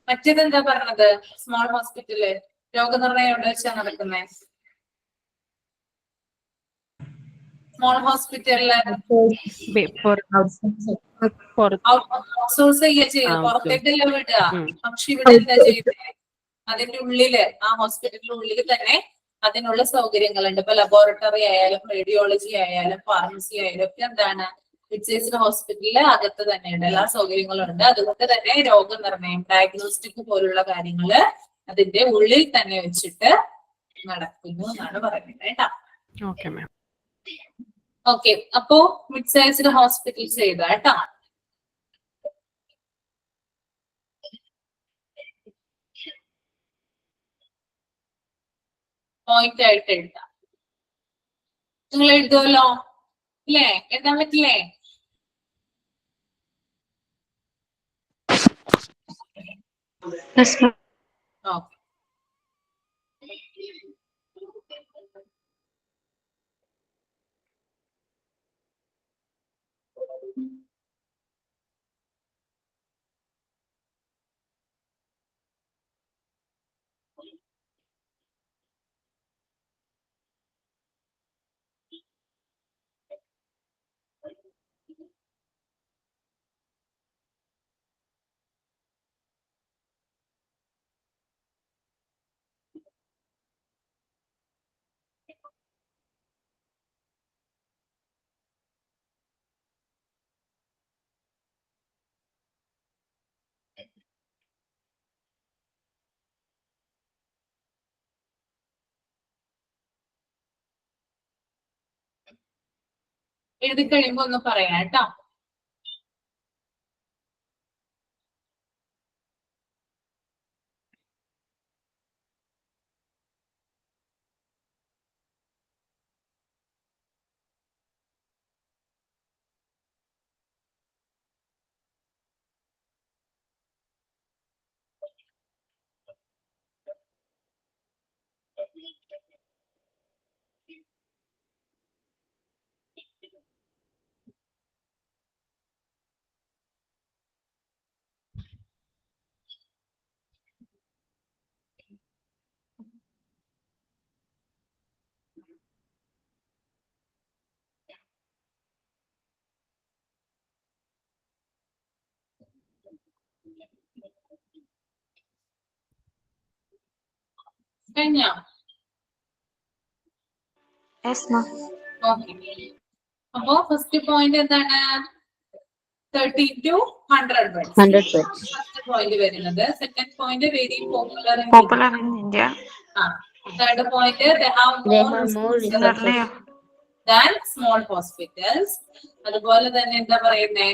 മറ്റേതെന്താ പറഞ്ഞത്? സ്മോൾ ഹോസ്പിറ്റല് രോഗനിർണയം എവിടെ വെച്ചാ നടക്കുന്നേ? സ്മോൾ ഹോസ്പിറ്റലില് ഔട്ട്സോഴ്സ് ചെയ്യുക, പുറത്തേക്കല്ല വിടുക. പക്ഷെ ഇവിടെ എന്താ ചെയ്യുന്നത്, അതിന്റെ ഉള്ളില്, ആ ഹോസ്പിറ്റലിന്റെ ഉള്ളിൽ തന്നെ അതിനുള്ള സൗകര്യങ്ങളുണ്ട്. ഇപ്പൊ ലബോറട്ടറി ആയാലും റേഡിയോളജി ആയാലും ഫാർമസി ആയാലും ഒക്കെ എന്താണ്, മിഡ് സൈസ്ഡ് ഹോസ്പിറ്റലില് അകത്ത് തന്നെയുണ്ട്, എല്ലാ സൗകര്യങ്ങളും ഉണ്ട്. അതുകൊണ്ട് തന്നെ രോഗനിർണയം, ഡയഗ്നോസ്റ്റിക് പോലുള്ള കാര്യങ്ങള് അതിന്റെ ഉള്ളിൽ തന്നെ വെച്ചിട്ട് നടക്കുന്നു എന്നാണ് പറയുന്നത് കേട്ടോ. Okay ma'am. ഓക്കെ, അപ്പോ മിഡ് സൈസ്ഡ് ഹോസ്പിറ്റൽസ് ചെയ്ത കേട്ടോ. പോയിന്റ് ആയിട്ട് എഴുതാം. നിങ്ങൾ എഴുതുമല്ലോ ഇല്ലേ? എഴുതാൻ പറ്റില്ലേ? ഓക്കെ, എഴുതി കഴിയുമ്പോ ഒന്ന് പറയാം കേട്ടോ. കഴിഞ്ഞോ? Yes, ma'am. ഓക്കെ. അപ്പോ ഫസ്റ്റ് പോയിന്റ് എന്താണ്? 30 to 100 beds. 100 beds. First point വരുന്നത്. Second point very popular in Popular in India. Third point they have They more have more resources resources. than small hospitals. അതുപോലെ തന്നെ എന്താ പറയുന്നേ?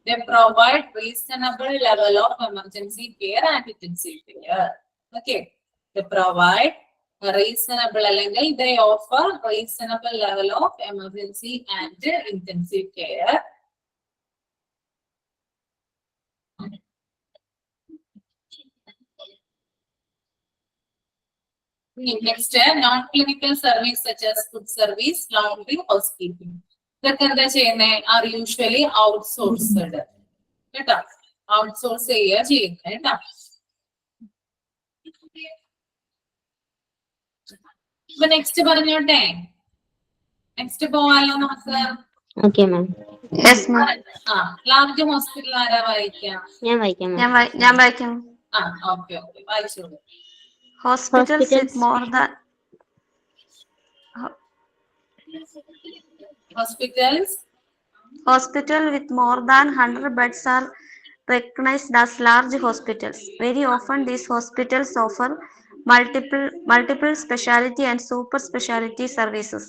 They provide reasonable level of emergency care and intensive care. Okay. They provide a reasonable അല്ലെങ്കിൽ they offer reasonable level of emergency and intensive care. Next, non-clinical service such as food service, laundry, housekeeping. ഇതൊക്കെ എന്താ ചെയ്യുന്നേ? Are usually outsourced. കേട്ടോ? ഔട്ട്സോഴ്സ് ചെയ്യുന്നത് കേട്ടോ? ഇപ്പൊ നെക്സ്റ്റ് പറഞ്ഞോട്ടെ? നെക്സ്റ്റ് പോവാലോ നമുക്ക്? Okay, ma'am. Yes, ma'am. Large hospital ആരാ വായിക്കാം? ഞാൻ വായിക്കാം, ma'am. ഞാൻ വായിക്കാം. ഓക്കെ വായിച്ചോളൂ. Hospitals with more than Hospital with more than 100 beds are recognized as large hospitals. Very often, these hospitals offer multiple specialty and super specialty services.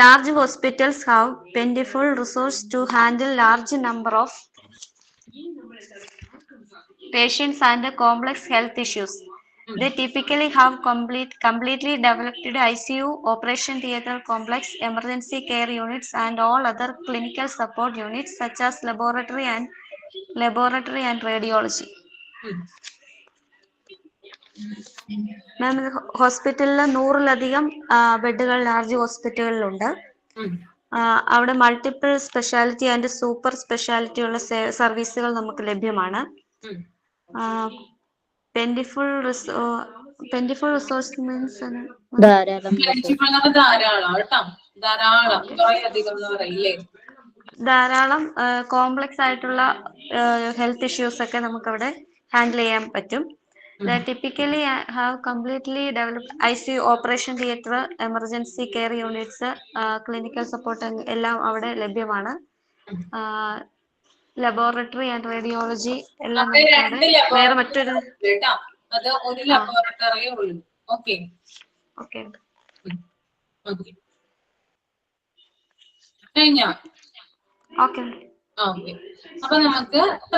Large hospitals have plentiful resources to handle large number of patients and complex health issues. They typically have completely developed ICU, operation theatre complex, emergency care units, and all other clinical support units such as laboratory and radiology. മാം, ഹോസ്പിറ്റലിൽ 100-ലധികം ബെഡുകൾ ലാർജ് ഹോസ്പിറ്റലുകളിലുണ്ട്. അവിടെ multiple speciality and super speciality ഉള്ള സർവീസുകൾ നമുക്ക് ലഭ്യമാണ്. Plentiful resource means ധാരാളം ധാരാളം കോംപ്ലക്സ് ആയിട്ടുള്ള ഹെൽത്ത് ഇഷ്യൂസ് ഒക്കെ നമുക്ക് അവിടെ ഹാൻഡിൽ ചെയ്യാൻ പറ്റും. They typically have completely developed ICU, operation theatre, emergency care units, clinical support എല്ലാം അവിടെ ലഭ്യമാണ്. ലബോറട്ടറി ആൻഡ് റേഡിയോളജി എല്ലാം വേറെ മറ്റൊരു അത് ഒരു ലബോറട്ടറിയേ ഉള്ളൂ. ഓക്കെ കഴിഞ്ഞോ? ഓക്കെ. അപ്പൊ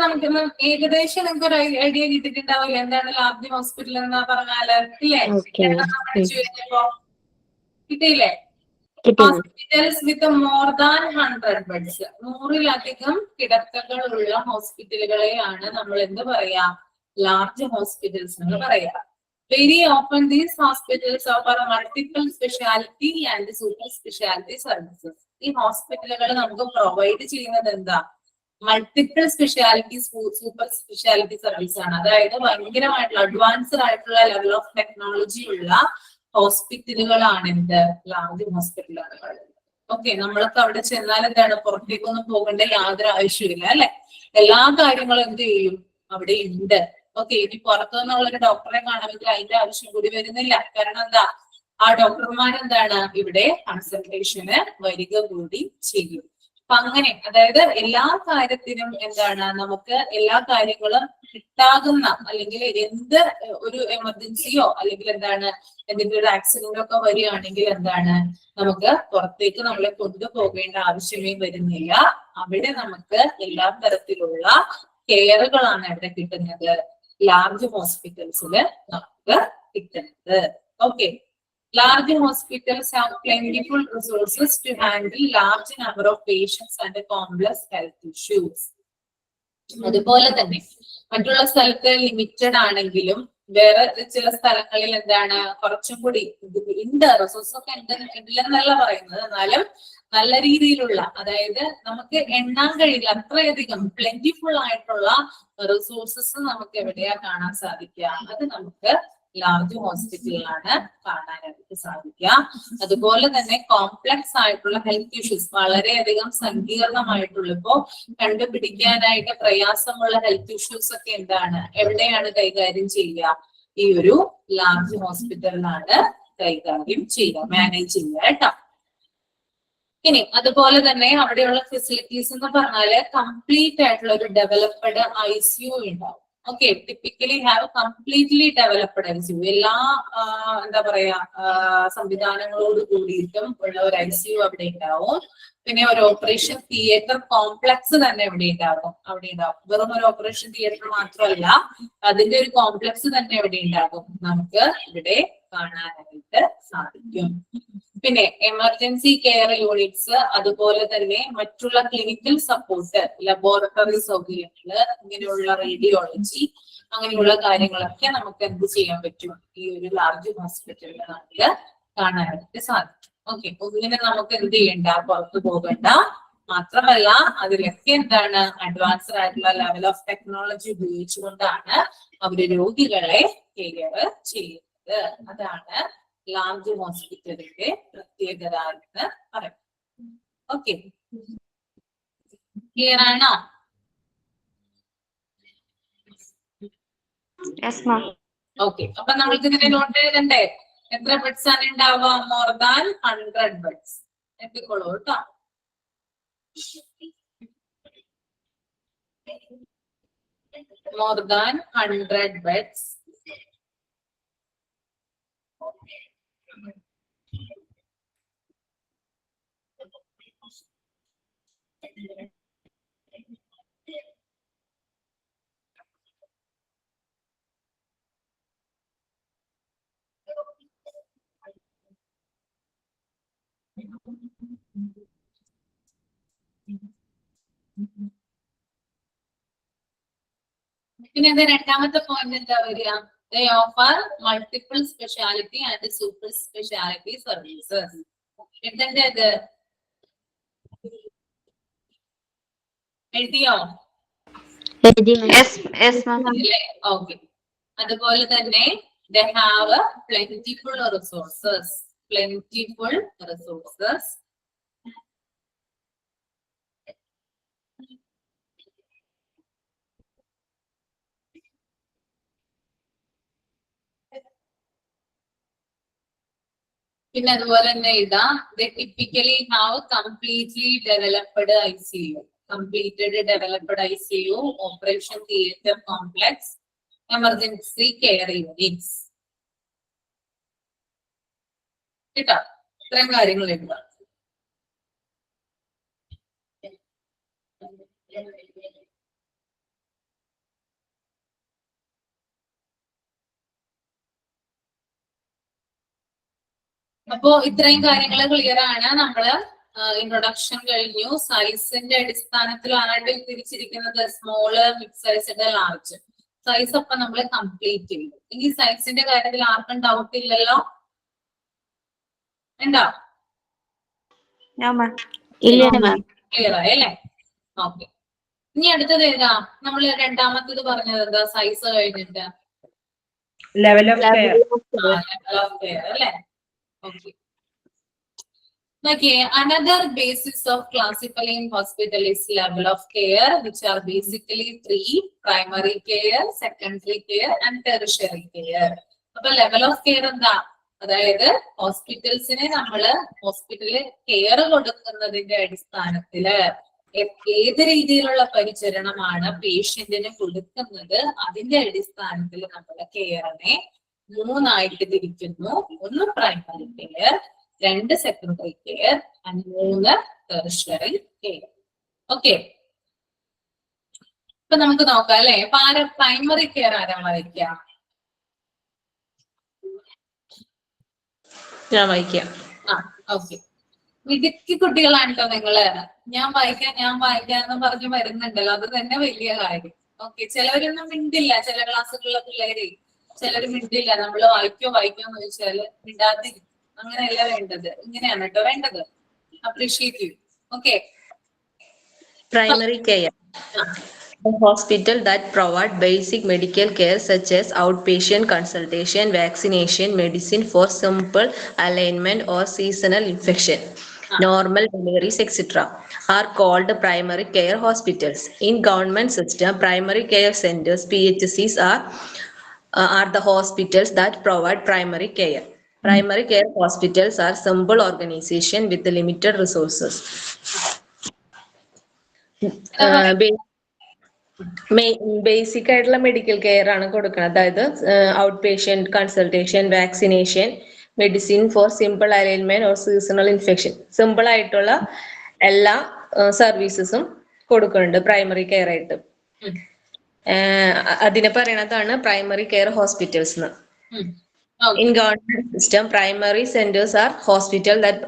നമുക്ക് ഏകദേശം നമുക്ക് ഒരു ഐഡിയ കിട്ടിയിട്ടുണ്ടാവില്ല എന്താണ് ലാർജ് ഹോസ്പിറ്റൽ എന്ന് പറഞ്ഞാല്, ഇല്ലേ? കിട്ടിയില്ലേ? Hospitals with more than 100 beds, 100-ലധികം കിടക്കകളുള്ള ഹോസ്പിറ്റലുകളെയാണ് നമ്മൾ എന്ത് പറയാ? ലാർജ് ഹോസ്പിറ്റൽസ് എന്ന് പറയാ. Very open these hospitals offer multiple speciality and super speciality services. ഈ ഹോസ്പിറ്റലുകൾ നമുക്ക് പ്രൊവൈഡ് ചെയ്യുന്നത് എന്താ? Multiple speciality, super speciality service ആണ്. അതായത് ഭയങ്കരമായിട്ടുള്ള അഡ്വാൻസ്ഡ് ആയിട്ടുള്ള ലെവൽ ഓഫ് ടെക്നോളജി ഉള്ള ഹോസ്പിറ്റലുകളാണ് എന്ത്? ലാർജ് ഹോസ്പിറ്റലുകൾ. ഓക്കെ, നമ്മൾക്ക് അവിടെ ചെന്നാൽ എന്താണ്? പുറത്തേക്കൊന്നും പോകേണ്ട യാതൊരു ആവശ്യമില്ല, അല്ലെ? എല്ലാ കാര്യങ്ങളും എന്ത് ചെയ്യും? അവിടെ ഉണ്ട്. ഓക്കെ, ഇനി പുറത്തു നിന്നുള്ള ഒരു ഡോക്ടറെ കാണുമെങ്കിൽ അതിന്റെ ആവശ്യം കൂടി വരുന്നില്ല. കാരണം എന്താ? ആ ഡോക്ടർമാരെന്താണ് ഇവിടെ കൺസൾട്ടേഷന് വരിക കൂടി ചെയ്യും. അപ്പൊ അങ്ങനെ, അതായത് എല്ലാ കാര്യത്തിനും എന്താണ് നമുക്ക് എല്ലാ കാര്യങ്ങളും കിട്ടാകുന്ന, അല്ലെങ്കിൽ എന്ത് ഒരു എമർജൻസിയോ അല്ലെങ്കിൽ എന്താണ് എന്തെങ്കിലും ഒരു ആക്സിഡന്റോ ഒക്കെ വരികയാണെങ്കിൽ എന്താണ് നമുക്ക് പുറത്തേക്ക് നമ്മളെ കൊണ്ടുപോകേണ്ട ആവശ്യമേ വരുന്നില്ല. അവിടെ നമുക്ക് എല്ലാ തരത്തിലുള്ള കെയറുകളാണ് എവിടെ കിട്ടുന്നത്? ലാർജ് ഹോസ്പിറ്റൽസില് നമുക്ക് കിട്ടുന്നത്. Okay, large hospitals have plentiful resources to handle large number of patients and complex health issues. അതുപോലെ തന്നെ മറ്റുള്ള സ്ഥലത്ത് ലിമിറ്റഡ് ആണെങ്കിലും വേറെ ചില സ്ഥലങ്ങളിൽ എന്താണ് കുറച്ചും കൂടി ഉണ്ട്, റിസോഴ്സ് ഒക്കെ ഇല്ലെന്നല്ല പറയുന്നത്, എന്നാലും നല്ല രീതിയിലുള്ള, അതായത് നമുക്ക് എണ്ണാൻ കഴിയില്ല അത്രയധികം പ്ലെന്റിഫുൾ ആയിട്ടുള്ള റിസോഴ്സസ് നമുക്ക് എവിടെയാ കാണാൻ സാധിക്കുക? അത് നമുക്ക് ലാർജ് ഹോസ്പിറ്റലിലാണ് കാണാനായിട്ട് സാധിക്കുക. അതുപോലെ തന്നെ കോംപ്ലക്സ് ആയിട്ടുള്ള ഹെൽത്ത് ഇഷ്യൂസ്, വളരെയധികം സങ്കീർണമായിട്ടുള്ള, ഇപ്പോ കണ്ടുപിടിക്കാനായിട്ട് പ്രയാസമുള്ള ഹെൽത്ത് ഇഷ്യൂസ് ഒക്കെ എന്താണ്, എവിടെയാണ് കൈകാര്യം ചെയ്യുക? ഈ ഒരു ലാർജ് ഹോസ്പിറ്റലിലാണ് കൈകാര്യം ചെയ്യുക, മാനേജ് ചെയ്യുക കേട്ടോ. ഇനി അതുപോലെ തന്നെ അവിടെയുള്ള ഫെസിലിറ്റീസ് എന്ന് പറഞ്ഞാല് കംപ്ലീറ്റ് ആയിട്ടുള്ള ഒരു ഡെവലപ്ഡ് ICU ഉണ്ടാവും. Okay, typically have completely developed ICU. എല്ലാ എന്താ പറയാ സംവിധാനങ്ങളോട് കൂടിയിട്ടും ഉള്ള ഒരു ICU അവിടെ ഉണ്ടാവും. പിന്നെ ഒരു ഓപ്പറേഷൻ തിയേറ്റർ കോംപ്ലക്സ് തന്നെ അവിടെ ഉണ്ടാകും. വെറും ഒരു ഓപ്പറേഷൻ തിയേറ്റർ മാത്രമല്ല, അതിന്റെ ഒരു കോംപ്ലക്സ് തന്നെ ഇവിടെ ഉണ്ടാകും, നമുക്ക് ഇവിടെ കാണാനായിട്ട് സാധിക്കും. പിന്നെ എമർജൻസി കെയർ യൂണിറ്റ്സ്, അതുപോലെ തന്നെ മറ്റുള്ള ക്ലിനിക്കൽ സപ്പോർട്ട്, ലബോറട്ടറി സൗകര്യങ്ങള്, ഇങ്ങനെയുള്ള റേഡിയോളജി, അങ്ങനെയുള്ള കാര്യങ്ങളൊക്കെ നമുക്ക് എന്ത് ചെയ്യാൻ പറ്റും, ഈ ഒരു ലാർജ് ഹോസ്പിറ്റലിൽ നമുക്ക് കാണാനായിട്ട് സാധിക്കും. ഓക്കെ, ഒന്നിനെ നമുക്ക് എന്ത് ചെയ്യണ്ട, പുറത്തു പോകണ്ട. മാത്രമല്ല അതിലൊക്കെ എന്താണ്, അഡ്വാൻസ്ഡ് ആയിട്ടുള്ള ലെവൽ ഓഫ് ടെക്നോളജി ഉപയോഗിച്ചുകൊണ്ടാണ് അവര് രോഗികളെ കെയർ ചെയ്യുന്നത്. അതാണ് ലാർജ് ഹോസ്പിറ്റലിന്റെ പ്രത്യേകത എന്ന് പറയും. ഓക്കെ, ക്ലിയർ ആണോ? ഓക്കെ, അപ്പൊ നമ്മൾക്ക് ഇതിനെ നോട്ട് എഴുതണ്ടേ? എത്ര ബെഡ്സ് ആണ് ഉണ്ടാവുക? More than 100 beds. എത്തിക്കോളൂ കേട്ടോ. More than 100 beds. പിന്നെ എന്താ രണ്ടാമത്തെ പോയിന്റ് എന്താ വരിക? They offer multiple specialty and super specialty services. എന്തിന്റെ ഇത് എഴുതിയോ? ഓക്കെ, അതുപോലെ തന്നെ they have plentiful resources. പിന്നെ അതുപോലെ തന്നെ ഇതാ, they typically have completely developed ICU, operation theater complex, emergency care units. കേട്ടോ, ഇത്രയും കാര്യങ്ങൾ എഴുതുക. അപ്പോ ഇത്രയും കാര്യങ്ങൾ ക്ലിയർ ആണ്. നമ്മള് ഇൻട്രൊഡക്ഷൻ കഴിഞ്ഞു. സൈസിന്റെ അടിസ്ഥാനത്തിലാണ് തിരിച്ചിരിക്കുന്നത്, small, mid size, large size. അപ്പൊ നമ്മൾ കംപ്ലീറ്റ് ചെയ്തു. ഈ സൈസിന്റെ കാര്യത്തിൽ ആർക്കും ഡൗട്ട് ഇല്ലല്ലോ? ഉണ്ടോ? ക്ലിയർ ആയി അല്ലേ? ഓക്കെ, ഇനി അടുത്തത് ഏതാ? നമ്മൾ രണ്ടാമത്തേത് പറഞ്ഞത് എന്താ? സൈസ് കഴിഞ്ഞിട്ട് ലെവൽ ഓഫ് കെയർ അല്ലേ? Okay. Okay, another basis of classifying hospital is level of care, which are basically 3: primary care, secondary care, and tertiary care. അപ്പൊ ലെവൽ ഓഫ് കെയർ എന്താ? അതായത് ഹോസ്പിറ്റൽസിനെ നമ്മള് ഹോസ്പിറ്റലിൽ കെയർ കൊടുക്കുന്നതിന്റെ അടിസ്ഥാനത്തില് ഏത് രീതിയിലുള്ള പരിചരണമാണ് പേഷ്യന്റിന് കൊടുക്കുന്നത്, അതിന്റെ അടിസ്ഥാനത്തിൽ നമ്മള് കെയറിനെ 3 ആയിട്ട് തിരിക്കുന്നു. 1 primary care, 2 secondary care, 3 tertiary care. Okay, ഇപ്പൊ നമുക്ക് നോക്കാം അല്ലെ? അപ്പൊ പ്രൈമറി കെയർ ആരാ വായിക്കാം? ഞാൻ വായിക്കാം. ഓക്കെ, മിടുക്കി കുട്ടികളാണ് കേട്ടോ നിങ്ങള്. ഞാൻ വായിക്കാന്ന് പറഞ്ഞു വരുന്നുണ്ടല്ലോ, അത് തന്നെ വലിയ കാര്യം. ഓക്കെ, ചിലവരൊന്നും മിണ്ടില്ല, ചില ക്ലാസ്സുകളിലെ പിള്ളേര് ചിലർ മിണ്ടില്ല. നമ്മള് വായിക്കോന്ന് ചോദിച്ചാല് മിണ്ടാതിരിക്കും. അങ്ങനെയല്ല വേണ്ടത്, ഇങ്ങനെയാണ് കേട്ടോ വേണ്ടത്. അപ്രീഷിയേറ്റ് ചെയ്യും. Okay, primary care. A hospital that provide basic medical care such as outpatient consultation, vaccination, medicine for simple alignment or seasonal infection, normal deliveries, etc. are called primary care hospitals. In government system, primary care centers (PHCs) are the hospitals that provide primary care. Primary care hospitals are simple organization with limited resources. Basic ആയിട്ടുള്ള മെഡിക്കൽ കെയർ ആണ് കൊടുക്കുന്നത്. അതായത് out patient consultation, vaccination, medicine four simple alignment or seasonal infection, simple ആയിട്ടുള്ള എല്ലാ സർവീസസും കൊടുക്കുന്നുണ്ട് പ്രൈമറി കെയർ ആയിട്ട്. അതിനെ പറയണതാണ് പ്രൈമറി കെയർ ഹോസ്പിറ്റൽസ് എന്ന്. In government system, primary centers are hospital that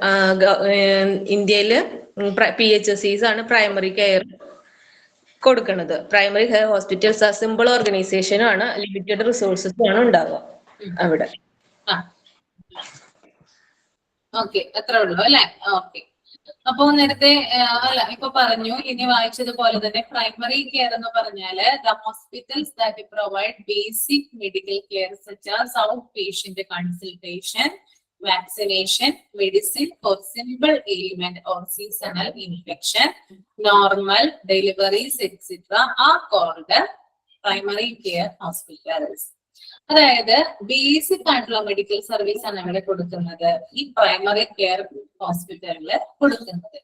ഇന്ത്യയില് PHCs ആണ് പ്രൈമറി കെയർ കൊടുക്കുന്നത്. പ്രൈമറി കെയർ ഹോസ്പിറ്റൽസ് ആ സിമ്പിൾ ഓർഗനൈസേഷനും ആണ്, ലിമിറ്റഡ് റിസോഴ്സസും ആണ് ഉണ്ടാവുക അവിടെ. ഓക്കെ, അത്രേ ഉള്ളൂ അല്ലെ? ഓക്കെ. അപ്പൊ നേരത്തെ അല്ല ഇപ്പൊ പറഞ്ഞു, ഇനി വായിച്ചതുപോലെ തന്നെ പ്രൈമറി കെയർ എന്ന് പറഞ്ഞാല് the hospitals that provide basic medical care such as out patient consultation, vaccination, medicine for simple ailment or seasonal infection, normal deliveries, etc. are called primary care hospitals. അതായത് ബേസിക് ആയിട്ടുള്ള മെഡിക്കൽ സർവീസ് ആണ് ഇവിടെ കൊടുക്കുന്നത്, ഈ പ്രൈമറി കെയർ ഹോസ്പിറ്റലില് കൊടുക്കുന്നത്.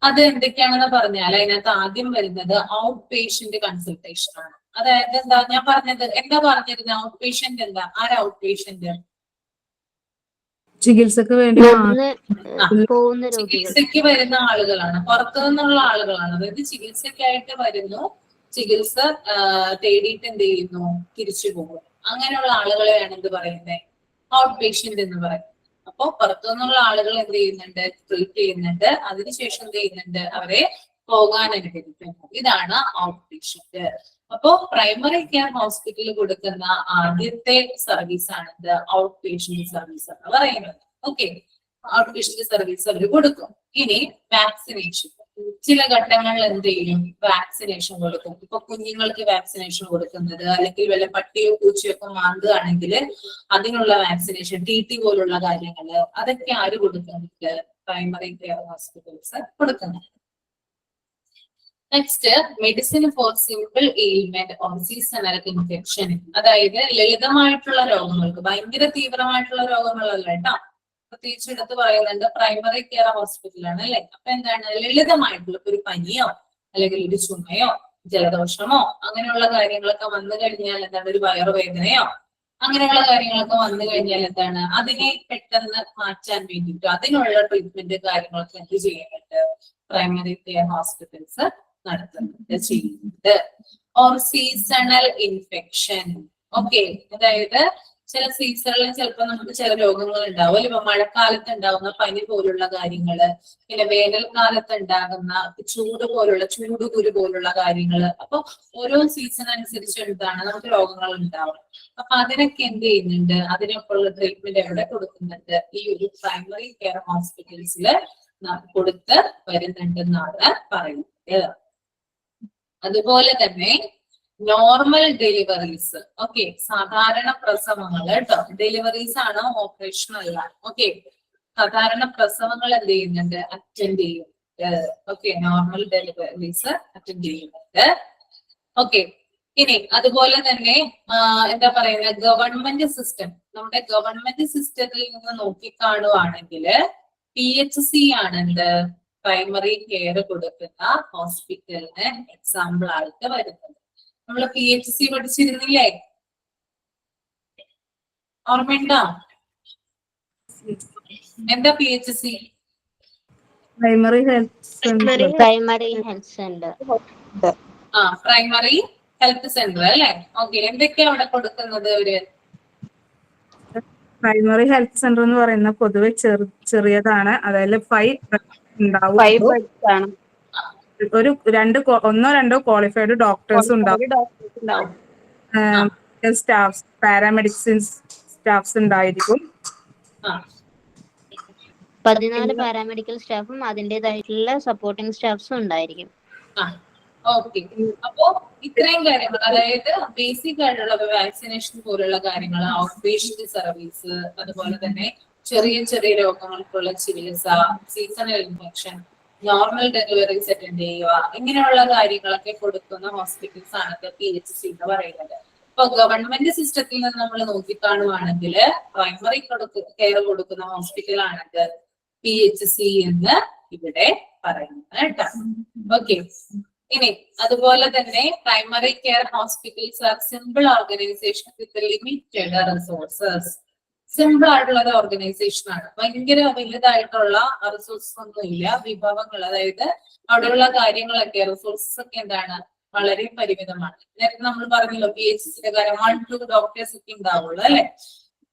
അത് എന്തൊക്കെയാണെന്ന് പറഞ്ഞാൽ അതിനകത്ത് ആദ്യം വരുന്നത് ഔട്ട് പേഷ്യന്റ് കൺസൾട്ടേഷൻ ആണ്. അതായത് എന്താ ഞാൻ പറഞ്ഞത്, എന്താ പറഞ്ഞിരുന്നത്? ഔട്ട് പേഷ്യന്റ് എന്താ? ആരാ ഔട്ട് പേഷ്യന്റ്? ചികിത്സക്ക് വേണ്ടി ചികിത്സക്ക് വരുന്ന ആളുകളാണ്, പുറത്തു നിന്നുള്ള ആളുകളാണ്. അതായത് ചികിത്സക്കായിട്ട് വരുന്നു, ചികിത്സ തേടിയിട്ട് എന്ത് ചെയ്യുന്നു, തിരിച്ചു പോകും. അങ്ങനെയുള്ള ആളുകളെയാണ് എന്ത് പറയുന്നത്? ഔട്ട് പേഷ്യന്റ് എന്ന് പറയും. അപ്പൊ പുറത്തു നിന്നുള്ള ആളുകൾ എന്ത് ചെയ്യുന്നുണ്ട്? ട്രീറ്റ് ചെയ്യുന്നുണ്ട്, അതിനുശേഷം എന്ത് ചെയ്യുന്നുണ്ട്? അവരെ പോകാൻ അനുവദിക്കുന്നു. ഇതാണ് ഔട്ട് പേഷ്യന്റ്. അപ്പോ പ്രൈമറി കെയർ ഹോസ്പിറ്റലിൽ കൊടുക്കുന്ന ആദ്യത്തെ സർവീസ് ആണ് ഇത് ഔട്ട് പേഷ്യന്റ് സർവീസ് എന്ന് പറയുന്നത്. ഓക്കെ, ഔട്ട് പേഷ്യന്റ് സർവീസ് അവർ കൊടുക്കും. ഇനി വാക്സിനേഷൻ, ചില ഘട്ടങ്ങളിൽ എന്ത് ചെയ്യും? വാക്സിനേഷൻ കൊടുക്കും. ഇപ്പൊ കുഞ്ഞുങ്ങൾക്ക് വാക്സിനേഷൻ കൊടുക്കുന്നത്, അല്ലെങ്കിൽ വല്ല പട്ടിയോ പൂച്ചയൊക്കെ മാന്തുകയാണെങ്കിൽ അതിനുള്ള വാക്സിനേഷൻ, TT പോലുള്ള കാര്യങ്ങള്, അതൊക്കെ ആര് കൊടുക്കുന്നുണ്ട്? പ്രൈമറി കെയർ ഹോസ്പിറ്റൽസ് കൊടുക്കുന്നുണ്ട്. Next, medicine four simple ailment or seasonal infection. അതായത് ലളിതമായിട്ടുള്ള രോഗങ്ങൾക്ക്, ഭയങ്കര തീവ്രമായിട്ടുള്ള രോഗങ്ങളല്ല കേട്ടോ, പ്രത്യേകിച്ച് എടുത്ത് പറയുന്നുണ്ട് പ്രൈമറി കെയർ ഹോസ്പിറ്റലാണ് അല്ലെ. അപ്പൊ എന്താണ്? ലളിതമായിട്ടുള്ള ഒരു പനിയോ അല്ലെങ്കിൽ ഒരു ചുമയോ ജലദോഷമോ അങ്ങനെയുള്ള കാര്യങ്ങളൊക്കെ വന്നു കഴിഞ്ഞാൽ എന്താണ്? ഒരു വയറുവേദനയോ അങ്ങനെയുള്ള കാര്യങ്ങളൊക്കെ വന്നു കഴിഞ്ഞാൽ എന്താണ്? അതിനെ പെട്ടെന്ന് മാറ്റാൻ വേണ്ടിയിട്ട് അതിനുള്ള ട്രീറ്റ്മെന്റ് കാര്യങ്ങളൊക്കെ എന്ത് ചെയ്യുന്നുണ്ട്? പ്രൈമറി കെയർ ഹോസ്പിറ്റൽസ് നടത്തുന്നുണ്ട്, ചെയ്യുന്നുണ്ട്. Or seasonal infection. ഓക്കെ, അതായത് ചില സീസണിൽ ചിലപ്പോൾ നമുക്ക് ചില രോഗങ്ങൾ ഉണ്ടാവും. ഇപ്പൊ മഴക്കാലത്ത് ഉണ്ടാകുന്ന പനി പോലുള്ള കാര്യങ്ങള്, പിന്നെ വേനൽക്കാലത്ത് ഉണ്ടാകുന്ന ചൂടുകുരു പോലുള്ള കാര്യങ്ങള്. അപ്പൊ ഓരോ സീസൺ അനുസരിച്ച് എന്താണ് നമുക്ക് രോഗങ്ങൾ ഉണ്ടാവും. അപ്പൊ അതിനൊക്കെ എന്ത് ചെയ്യുന്നുണ്ട്? അതിനൊക്കെയുള്ള ട്രീറ്റ്മെന്റ് എവിടെ കൊടുക്കുന്നുണ്ട്? ഈ ഒരു പ്രൈമറി കെയർ ഹോസ്പിറ്റൽസില് കൊടുത്ത് വരുന്നുണ്ടെന്നാണ് പറയുന്നത്. അതുപോലെ തന്നെ നോർമൽ ഡെലിവറീസ്. ഓക്കെ, സാധാരണ പ്രസവങ്ങൾ കേട്ടോ, ഡെലിവറീസ് ആണ്, ഓപ്പറേഷൻ അല്ല. ഓക്കെ, സാധാരണ പ്രസവങ്ങൾ എന്ത് ചെയ്യുന്നുണ്ട്? അറ്റൻഡ് ചെയ്യുന്നുണ്ട്. ഓക്കെ, നോർമൽ ഡെലിവറീസ് അറ്റൻഡ് ചെയ്യുന്നുണ്ട്. ഓക്കെ, ഇനി അതുപോലെ തന്നെ എന്താ പറയുന്നത്? ഗവൺമെന്റ് സിസ്റ്റം, നമ്മുടെ ഗവൺമെന്റ് സിസ്റ്റത്തിൽ നിന്ന് നോക്കിക്കാണുവാണെങ്കിൽ PHC ആണ് എന്ത്? പ്രൈമറി കെയർ കൊടുക്കുന്ന ഹോസ്പിറ്റലിന് എക്സാമ്പിൾ ആയിട്ട് വരുന്നത്. നമ്മള് PHC പഠിച്ചിരുന്നില്ലേ? ഓർമ്മയുണ്ടോ? എന്താ PHC? Primary health centre. Primary health centre അല്ലെ. ഓക്കെ, എന്തൊക്കെയാ അവിടെ കൊടുക്കുന്നത് അവര്? പ്രൈമറി ഹെൽത്ത് സെന്റർ എന്ന് പറയുന്നത് പൊതുവെ ചെറിയതാണ്. അതായത് 5 ഉണ്ടാവും. ഒരു ഒന്നോ രണ്ടോ ക്വാളിഫൈഡ് ഡോക്ടേഴ്സ് ഉണ്ടാവും. സ്റ്റാഫ്സ്, പാരാമെഡിസിൻ സ്റ്റാഫ്സ് ഉണ്ടായിരിക്കും. 14 പാരാമെഡിക്കൽ സ്റ്റാഫും അതിൻ്റെതായിട്ടുള്ള സപ്പോർട്ടിംഗ് സ്റ്റാഫ്സും ഉണ്ടായിരിക്കും. ഓക്കെ, അപ്പോ ഇത്രയും കാര്യങ്ങൾ, അതായത് ബേസിക് ആയിട്ടുള്ള വാക്സിനേഷൻ പോലുള്ള കാര്യങ്ങൾ, ഔട്ട് പേഷ്യന്റ് സർവീസ്, അതുപോലെ തന്നെ ചെറിയ ചെറിയ രോഗങ്ങൾക്കുള്ള ചികിത്സ, seasonal infection, normal deliveries attend ചെയ്യുക, ഇങ്ങനെയുള്ള കാര്യങ്ങളൊക്കെ കൊടുക്കുന്ന ഹോസ്പിറ്റൽസ് ആണ് PHC എന്ന് പറയുന്നത്. ഇപ്പൊ ഗവൺമെന്റ് സിസ്റ്റത്തിൽ നിന്ന് നമ്മൾ നോക്കിക്കാണുവാണെങ്കിൽ പ്രൈമറി കെയർ കൊടുക്കുന്ന ഹോസ്പിറ്റൽ ആണെങ്കിൽ PHC എന്ന് ഇവിടെ പറയുന്നത് കേട്ടോ. ഓക്കെ, ഇനി അതുപോലെ തന്നെ primary care hospitals are simple organisation with limited resources. Simple ആയിട്ടുള്ള ഒരു ഓർഗനൈസേഷൻ ആണ്. ഭയങ്കര വലുതായിട്ടുള്ള റിസോഴ്സസ് ഒന്നും ഇല്ല, വിഭവങ്ങൾ, അതായത് അവിടെയുള്ള കാര്യങ്ങളൊക്കെ റിസോഴ്സസ് ഒക്കെ എന്താണ് വളരെ പരിമിതമാണ്. നേരത്തെ നമ്മൾ പറഞ്ഞല്ലോ PHCയുടെ കാര്യം, 1-2 ഡോക്ടേഴ്സ് ഒക്കെ ഉണ്ടാവുള്ളൂ അല്ലെ,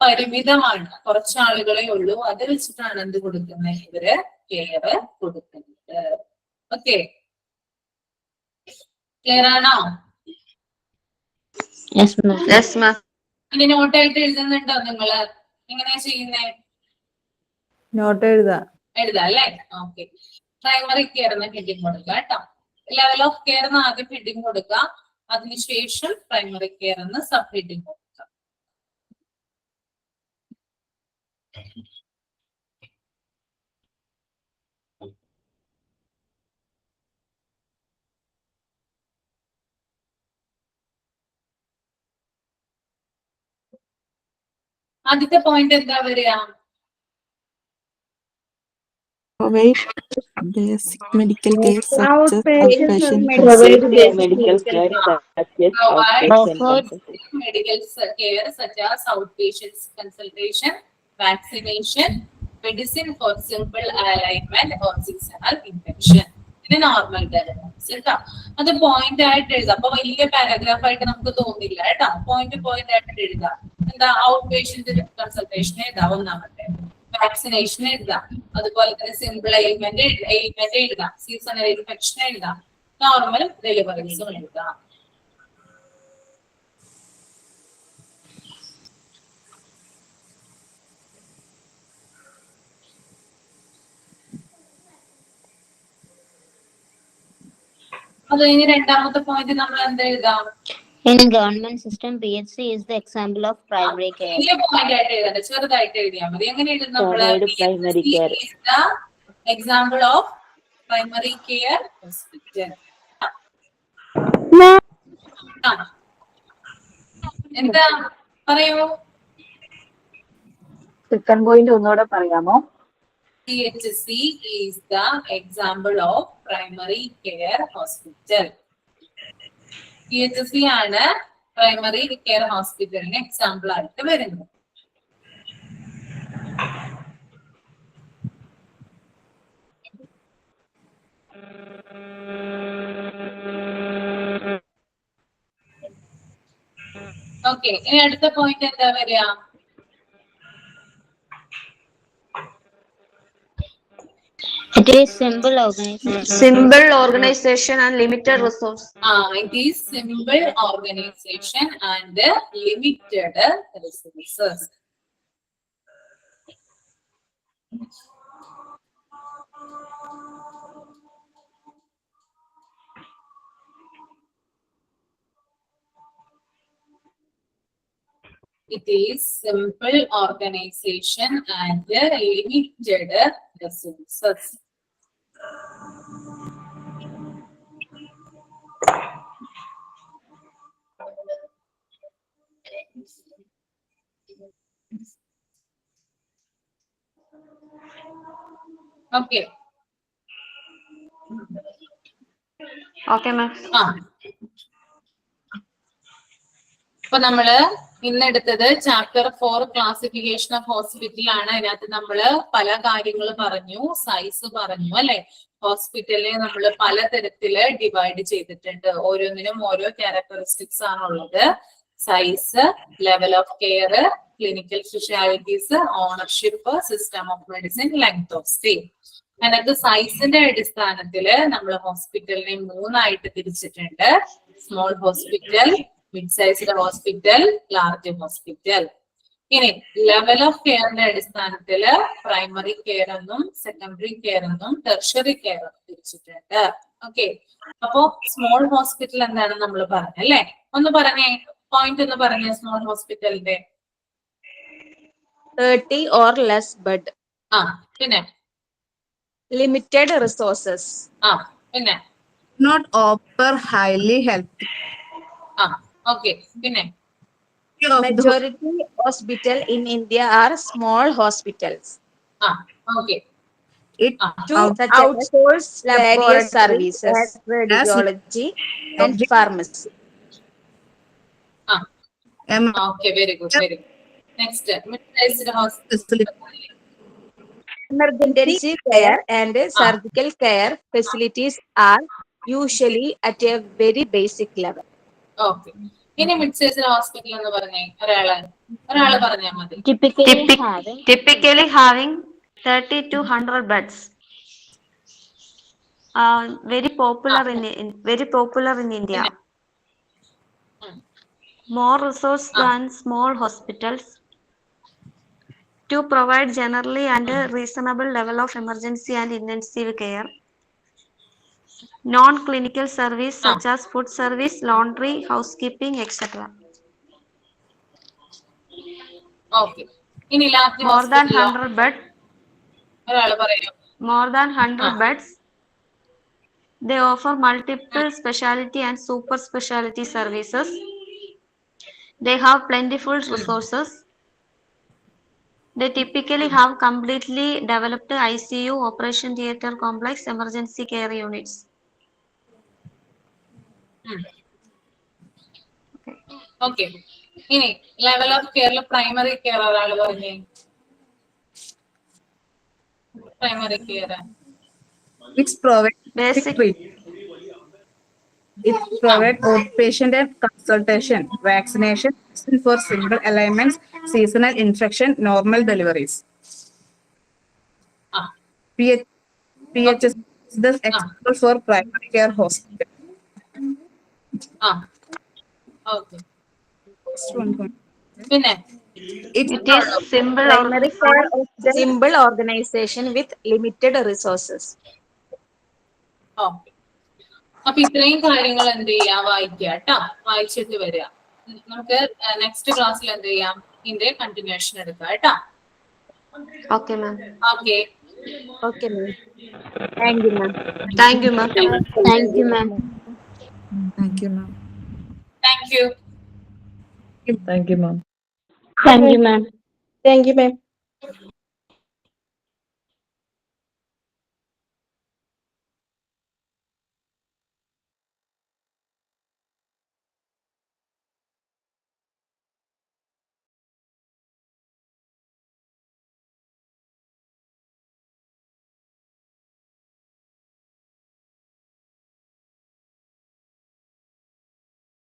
പരിമിതമാണ്, കുറച്ച് ആളുകളെ ഉള്ളൂ. അത് വെച്ചിട്ടാണ് എന്ത് കൊടുക്കുന്നത്, ഇവര് കെയർ കൊടുക്കുന്നത്. ഓക്കെ, ക്ലിയർ ആണോ? ഇനി നോട്ടായിട്ട് എഴുതുന്നുണ്ടോ നിങ്ങള്? എങ്ങനെയാ ചെയ്യുന്നേ? നോട്ട് എഴുതാം അല്ലേ? ഓക്കെ, പ്രൈമറി കെയർ എന്ന ഹെഡിങ് കൊടുക്കുക കേട്ടോ. ലെവൽ ഓഫ് കെയർ എന്ന് ആദ്യം ഹെഡിങ് കൊടുക്കുക, അതിനുശേഷം പ്രൈമറി കെയർ എന്ന് സബ് ഹെഡിങ് കൊടുക്കുക. ആദ്യത്തെ പോയിന്റ് എന്താ വരിക? basic medical care such as Outpatient outpatient provide medical care such as outpatient consultation, vaccination, medicine for simple alignment or seasonal infection. Normal deliveries കേട്ടോ. അത് പോയിന്റ് ആയിട്ട് എഴുതാം. അപ്പൊ വലിയ പാരഗ്രാഫ് ആയിട്ട് നമുക്ക് തോന്നില്ല കേട്ടോ. പോയിന്റ് ആയിട്ട് എഴുതാം. എന്താ, ഔട്ട് പേഷ്യന്റ് കൺസൾട്ടേഷൻ എഴുതാം ഒന്നാമത്തെ, വാക്സിനേഷൻ എഴുതാം, അതുപോലെ തന്നെ സിമ്പിൾ എയിൽമെന്റ് എഴുതാം, സീസണൽ ഇൻഫെക്ഷൻ എഴുതാം, നോർമൽ ഡെലിവറീസും എഴുതാം. അത് കഴിഞ്ഞ് രണ്ടാമത്തെ പോയിന്റ് നമ്മൾ എന്താ എഴുതാം? In government system, PHC is the example of primary care. വലിയ പോയിന്റ് ആയിട്ട് എഴുതണ്ട, ചെറുതായിട്ട് എഴുതിയാൽ മതി. എങ്ങനെ എഴുതും നമ്മള്? Example of primary care hospital. എന്താ പറയൂ? സെക്കൻഡ് പോയിന്റ് ഒന്നുകൂടെ പറയാമോ? PHC is the example of primary care hospital. PHC ആണ് പ്രൈമറി കെയർ ഹോസ്പിറ്റലിന് എക്സാമ്പിൾ ആയിട്ട് വരുന്നത്. ഓക്കെ, ഇനി അടുത്ത പോയിന്റ് എന്താ വരിക? It is simple organization. Simple organization and limited resource. It is simple organization and limited resources. It is simple organization and limited resources. Okay. Okay, ma'am. അപ്പൊ നമ്മള് ഇന്നെടുത്തത് ചാപ്റ്റർ 4 ക്ലാസിഫിക്കേഷൻ ഓഫ് ഹോസ്പിറ്റൽ ആണ്. അതിനകത്ത് നമ്മള് പല കാര്യങ്ങൾ പറഞ്ഞു, സൈസ് പറഞ്ഞു അല്ലെ. ഹോസ്പിറ്റലിനെ നമ്മൾ പലതരത്തില് ഡിവൈഡ് ചെയ്തിട്ടുണ്ട്. ഓരോന്നിനും ഓരോ ക്യാരക്ടറിസ്റ്റിക്സ് ആണുള്ളത്. Size, level of care, clinical specialities, ownership, system of medicine, length of stay. അതിനകത്ത് സൈസിന്റെ അടിസ്ഥാനത്തില് നമ്മൾ ഹോസ്പിറ്റലിനെ 3 തിരിച്ചിട്ടുണ്ട്. Small hospital, mid sized hospital, large hospital. ഇനി ലെവൽ ഓഫ് കെയറിന്റെ അടിസ്ഥാനത്തില് പ്രൈമറി കെയർ എന്നും സെക്കൻഡറി കെയർ എന്നും ടെർഷ്യറി കെയർ എന്നും തിരിച്ചിട്ടുണ്ട്. ഓക്കെ, അപ്പോ സ്മോൾ ഹോസ്പിറ്റൽ എന്താണ് നമ്മൾ പറഞ്ഞത് അല്ലേ? ഒന്ന് പറഞ്ഞേ, പോയിന്റ് ഒന്ന് പറഞ്ഞേ സ്മോൾ ഹോസ്പിറ്റലിന്റെ. 30 or less bed. പിന്നെ Limited resources. പിന്നെ Not offer highly health. Okay, പിന്നെ Majority hospital in India are small hospitals. Okay, It To outsource various services, radiology and pharmacy. Okay, very good, very good. Next, mid-sized hospital. Emergency care and surgical care facilities are usually at a very basic level. Okay, ഇനി മിഡ് സൈസ് ഹോസ്പിറ്റൽ എന്ന് പറഞ്ഞേ, ഒരാള് പറഞ്ഞാൽ മതി. Typically having 30 to 100 beds. Very popular in India. More resource than small hospitals to provide generally and a reasonable level of emergency and intensive care. Non-clinical service such as food service, laundry, housekeeping, etc. Okay, ഇനി ലാസ്റ്റ് More than 100 beds. ഒരാള് പറയൂ. More than 100 beds. They offer multiple specialty and super specialty services. They have plentiful resources. They typically have completely developed ICU, operation theatre complex, emergency care units. Okay, ഇനി ലെവൽ ഓഫ് കെയറിൽ പ്രൈമറി കെയർ ഒരാള് പറഞ്ഞേ. Primary care which provide Basic. It provide outpatient consultation, vaccination for simple ailments, seasonal infection, normal deliveries. PHS is the example for primary care hospital. Okay, പിന്നെ It is Primary care is a simple organization with limited resources. Okay, അപ്പൊ ഇത്രയും കാര്യങ്ങൾ എന്ത് ചെയ്യാം, വായിക്കുക കേട്ടോ, വായിച്ചിട്ട് വരിക. നമുക്ക് നെക്സ്റ്റ് ക്ലാസ്സിൽ എന്ത് ചെയ്യാം, ഇതിന്റെ കണ്ടിന്യൂഷൻ എടുക്കാം കേട്ടോ. Okay, ma'am. Okay, Okay, ma'am. Thank you, ma'am. Thank you, ma'am. Thank you, ma'am. Thank you, ma'am. Thank you. Thank you, ma'am. Thank you, ma'am. Thank you, ma'am.